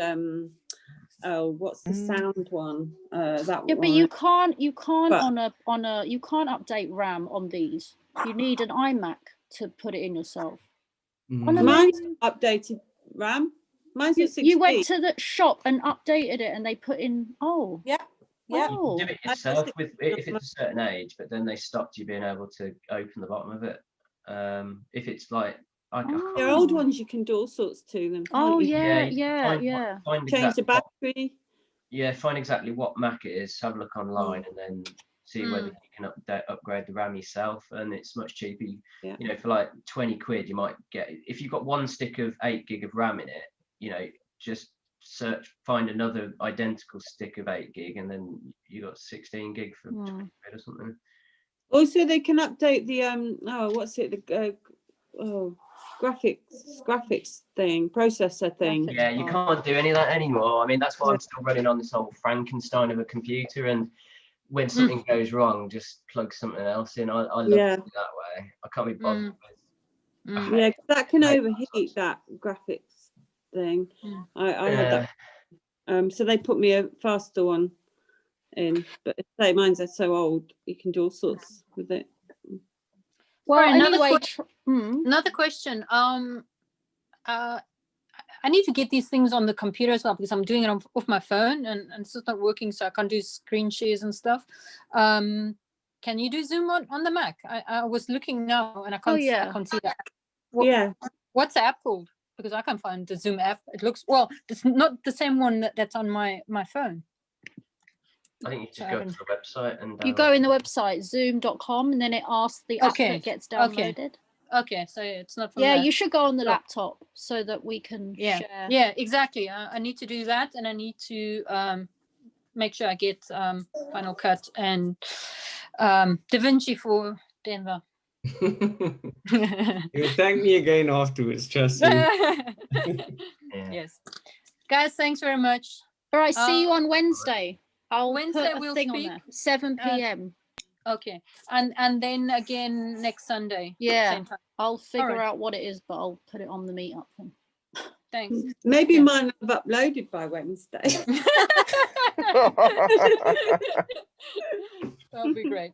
what's the sound one? That one. But you can't you can't update RAM on these. You need an iMac to put it in yourself. Mine's updated RAM. You went to the shop and updated it, and they put in. Yeah. You can do it yourself if it's a certain age, but then they stopped you being able to open the bottom of it. If it's like there are old ones, you can do all sorts to them. Oh yeah. Find change the battery. Yeah, find exactly what Mac it is. Have a look online, and then see whether you can upgrade the RAM yourself, and it's much cheaper. For like 20 quid, you might get, if you've got one stick of 8 gig of RAM in it. Just find another identical stick of 8 gig, and then you got 16 gig for 20 quid or something. Also, they can update the graphics thing, processor thing. Yeah, you can't do any of that anymore. I mean, that's why I'm still running on this old Frankenstein of a computer, and when something goes wrong, just plug something else in. I love it that way. I can't be bothered with. Yeah, that can overheat, that graphics thing. I had that. So they put me a faster one in, but mine's so old, you can do all sorts with it. Well, another question. I need to get these things on the computer as well, because I'm doing it off my phone, and it's just not working, so I can't do screen shares and stuff. Can you do Zoom on the Mac? I was looking now and I can't see that. What's the app called? Because I can't find the Zoom app. It looks, well, it's not the same one that's on my phone. I think you just go to the website and you go in the website zoom.com, and then it asks the app that gets downloaded. Okay, so it's not from you should go on the laptop so that we can share. Yeah, exactly. I need to do that, and I need to make sure I get Final Cut and DaVinci for Denver. You thank me again afterwards, trust me. Yes, guys, thanks very much. All right, see you on Wednesday. Wednesday put a we'll thing speak on there, 7 p.m. Okay, and then again next Sunday. Yeah, same time. I'll figure out what it is, but I'll put it on the meetup thing. Thanks. Maybe mine have uploaded by Wednesday. That'll be great.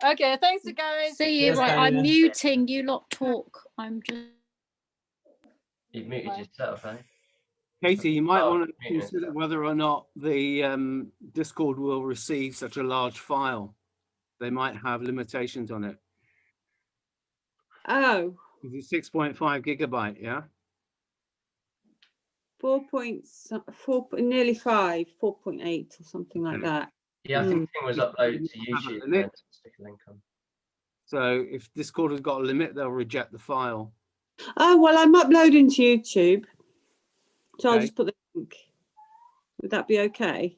Okay, thanks guys. See you. Right, I'm muting. You lot talk. I'm just. You've muted yourself, eh? Katie, you might want to consider whether or not the Discord will receive such a large file. They might have limitations on it. Oh. It's 6.5 gigabyte, yeah? 4.4, nearly 5, 4.8 or something like that. Yeah, I think the thing was uploaded to YouTube. And then stick a link on. So if Discord has got a limit, they'll reject the file. Oh, well, I'm uploading to YouTube. So I'll just put the link. Would that be okay?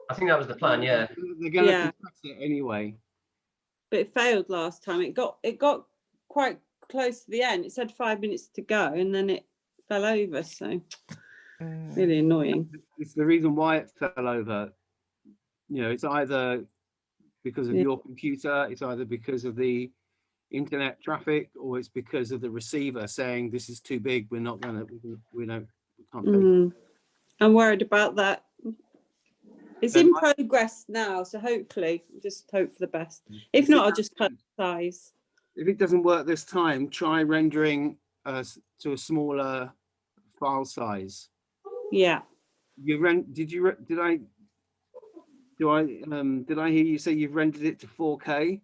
I think that was the plan, yeah. They're going to compress it anyway. But it failed last time. It got quite close to the end. It said 5 minutes to go, and then it fell over. So really annoying. It's the reason why it fell over. You know, it's either because of your computer, it's either because of the internet traffic, or it's because of the receiver saying this is too big. We're not going to. We can't take it. I'm worried about that. It's in progress now, so hopefully, just hope for the best. If not, I'll just cut the size. If it doesn't work this time, try rendering to a smaller file size. Yeah. Did I hear you say you've rendered it to 4K?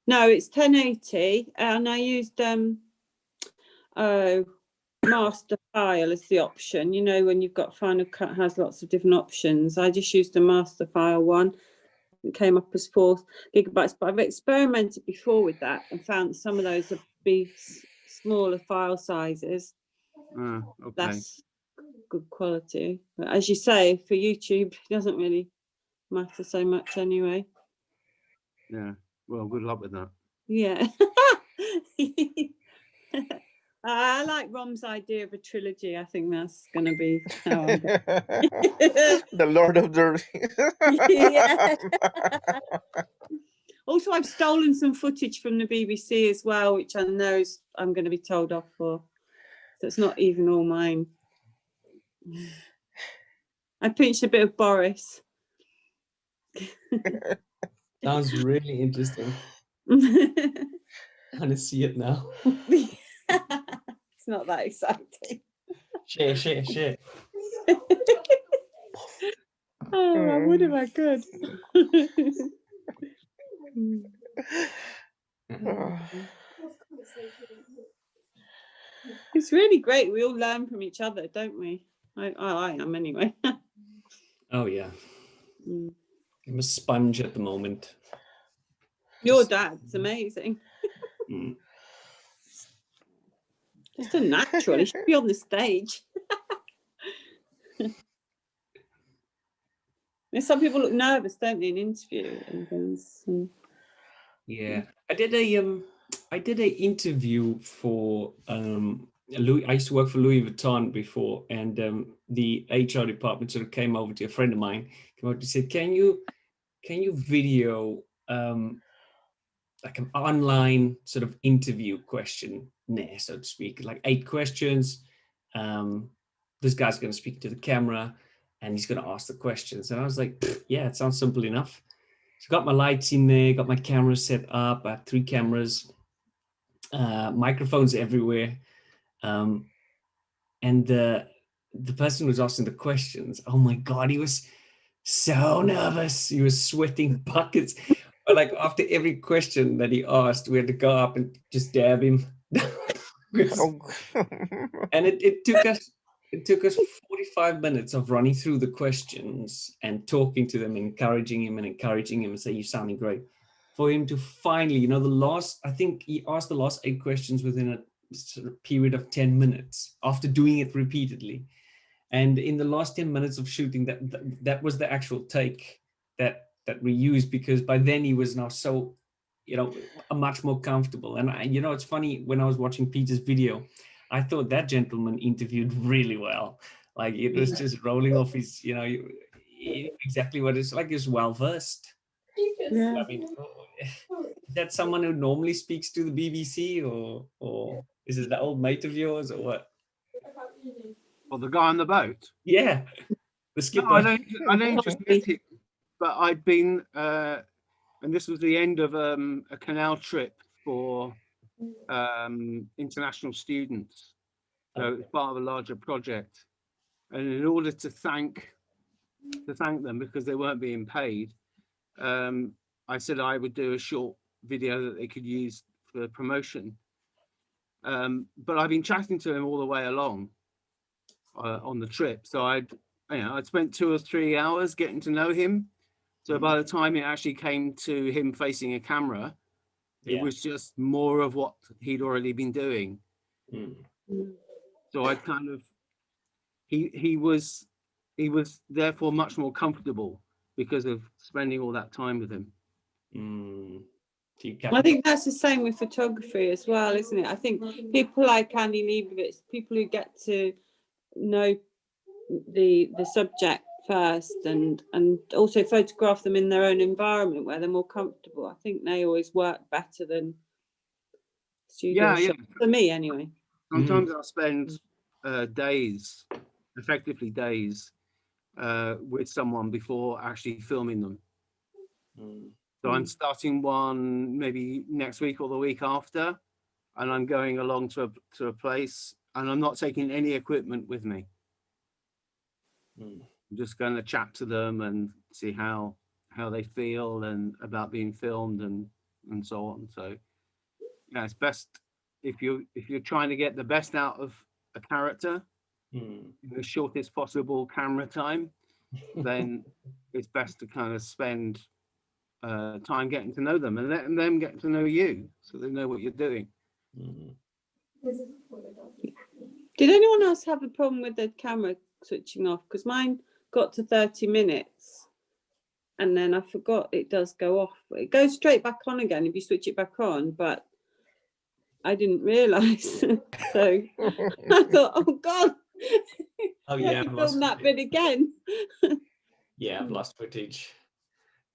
No, it's 1080, and I used master file as the option. You know, when you've got Final Cut has lots of different options. I just used the master file one. It came up as 4 gigabytes, but I've experimented before with that and found that some of those would be smaller file sizes. Okay. That's good quality. But as you say, for YouTube, it doesn't really matter so much anyway. Yeah. Well, good luck with that. Yeah. I like Rom's idea of a trilogy. I think that's going to be how the Lord of the Rings. Yeah. Also, I've stolen some footage from the BBC as well, which I know I'm going to be told off for. So it's not even all mine. I pinched a bit of Boris. Sounds really interesting. I want to see it now. It's not that exciting. Share. Oh, I would if I could. It's really great. We all learn from each other, don't we? I am anyway. Oh yeah. I'm a sponge at the moment. Your dad's amazing. Just a natural. He should be on the stage. Some people look nervous, don't they, in interview and things. Yeah, I did a interview for Louis. I used to work for Louis Vuitton before, and the HR department sort of came over to a friend of mine, came over to say, can you video like an online sort of interview questionnaire, so to speak, like 8 questions. This guy's going to speak to the camera and he's going to ask the questions. And I was like, yeah, it sounds simple enough. So got my lights in there, got my camera set up. I had 3 cameras, microphones everywhere. and the person who was asking the questions, oh my God, he was so nervous. He was sweating buckets. But like after every question that he asked, we had to go up and just dab him. And it took us 45 minutes of running through the questions and talking to them, encouraging him and say, you're sounding great. For him to finally, you know, I think he asked the last 8 questions within a sort of period of 10 minutes after doing it repeatedly. And in the last 10 minutes of shooting, that was the actual take that we used, because by then he was now so, you know, much more comfortable. And you know, it's funny, when I was watching Peter's video, I thought that gentleman interviewed really well. Like it was just rolling off his, you know, exactly what it's like. He's well versed. Yeah. I mean, is that someone who normally speaks to the BBC, or is it the old mate of yours, or what? Or the guy on the boat? Yeah, the skipper. No, I don't just met him, but I'd been, and this was the end of a canal trip for international students. So it's part of a larger project, and in order to thank them, because they weren't being paid, I said I would do a short video that they could use for promotion. But I've been chatting to him all the way along on the trip, so I'd spent 2 or 3 hours getting to know him. So by the time it actually came to him facing a camera, it was just more of what he'd already been doing. So I kind of, he was therefore much more comfortable because of spending all that time with him. I think that's the same with photography as well, isn't it? I think people like Andy Leibovitz, people who get to know the subject first and also photograph them in their own environment where they're more comfortable, I think they always work better than studio shots, for me anyway. Sometimes I'll spend days, effectively days, with someone before actually filming them. So I'm starting one maybe next week or the week after, and I'm going along to a place, and I'm not taking any equipment with me. I'm just going to chat to them and see how they feel and about being filmed and so on. So yeah, it's best if you're trying to get the best out of a character in the shortest possible camera time, then it's best to kind of spend time getting to know them and letting them get to know you, so they know what you're doing. Did anyone else have a problem with the camera switching off? Because mine got to 30 minutes and then I forgot it does go off. It goes straight back on again if you switch it back on, but I didn't realise. So I thought, oh God, oh yeah, I've filmed that bit again. Yeah, I've lost footage.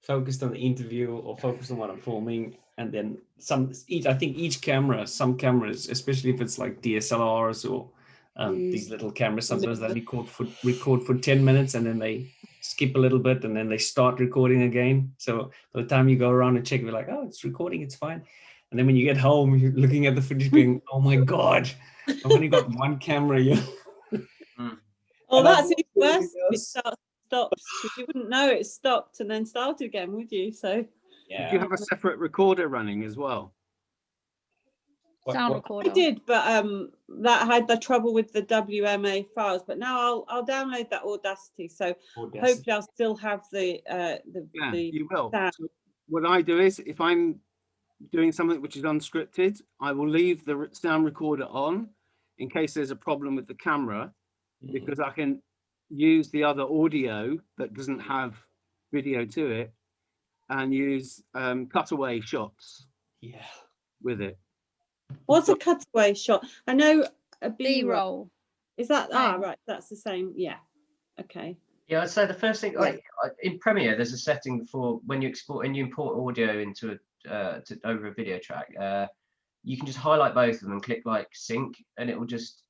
Focused on the interview or focused on what I'm filming, and then I think each camera, some cameras, especially if it's like DSLRs or these little cameras, sometimes they record for 10 minutes and then they skip a little bit and then they start recording again. So by the time you go around and check, you're like, oh, it's recording, it's fine. And then when you get home, you're looking at the footage going, oh my God, I've only got one camera here. Oh, that's even worse. It stops. You wouldn't know it stopped and then started again, would you? So yeah. Do you have a separate recorder running as well? Sound recorder. I did, but that had the trouble with the WMA files. But now I'll download that Audacity. So hopefully I'll still have the you will. So what I do is, if I'm doing something which is unscripted, I will leave the sound recorder on in case there's a problem with the camera, because I can use the other audio that doesn't have video to it and use cutaway shots with it. What's a cutaway shot? I know a B-roll. Is that right? That's the same. Yeah. Okay. Yeah, I'd say the first thing, like in Premiere, there's a setting for when you export and you import audio into over a video track. You can just highlight both of them and click like sync, and it will just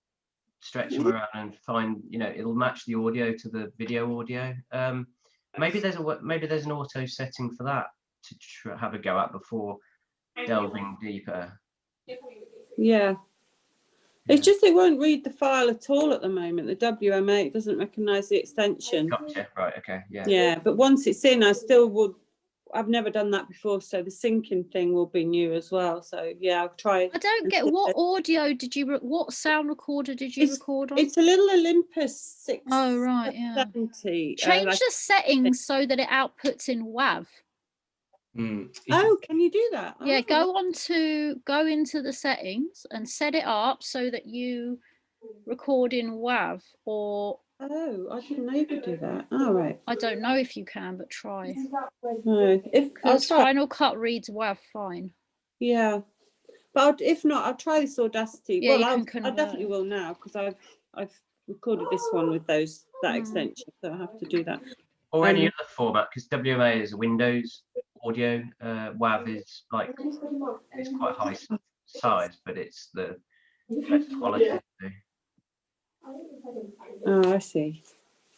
stretch them around and find, it'll match the audio to the video audio. Maybe there's an auto setting for that to have a go at before delving deeper. Yeah. It's just it won't read the file at all at the moment. The WMA, it doesn't recognise the extension. Gotcha. Right. Okay. Yeah. Yeah, but once it's in, I still would. I've never done that before, so the syncing thing will be new as well. So yeah, I'll try. I don't get what audio did you? What sound recorder did you record on? It's a little Olympus 6. Oh right, yeah. 70. Change like, the settings so that it outputs in WAV. Oh, can you do that? Yeah, Oh. go into the settings and set it up so that you record in WAV or. Oh, I didn't know you could do that. All right. I don't know if you can, but try. No, Because Final Cut reads WAV fine. Yeah, but if not, I'll try this Audacity. Yeah, well, you can I definitely will now because I've recorded this one with that extension, so I have to do that. Or any other format, because WMA is Windows audio. WAV is like it's quite high size, but it's the best quality. Oh, I see.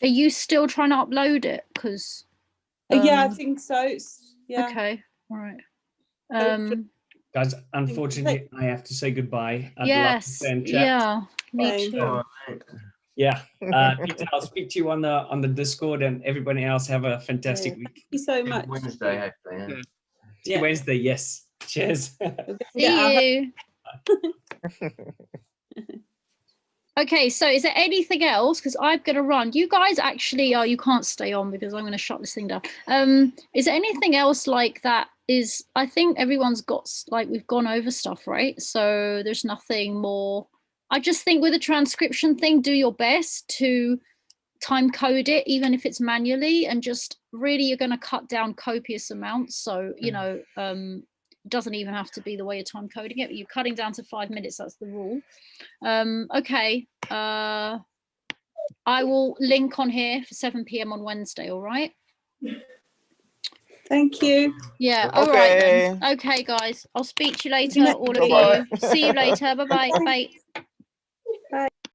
Are you still trying to upload it? Because yeah, I think so. Yeah. Okay. All right. Guys, unfortunately, I have to say goodbye. Yes. Yeah. Me too. Yeah. Peter, I'll speak to you on the Discord, and everybody else have a fantastic week. Thank you so much. Wednesday, hopefully. Yeah. Wednesday, yes. Cheers. See you. Okay, so is there anything else? Because I'm going to run. You guys actually, you can't stay on because I'm going to shut this thing down. Is there anything else like that? I think everyone's got, like, we've gone over stuff, right? So there's nothing more. I just think with the transcription thing, do your best to time code it, even if it's manually, and just really you're going to cut down copious amounts. So, you know, it doesn't even have to be the way you're time coding it, but you're cutting down to 5 minutes. That's the rule. Okay. I will link on here for 7 p.m. on Wednesday. All right. Thank you. Yeah. All right then. Okay, guys. I'll speak to you later, all of you. See you later. Bye-bye. Bye.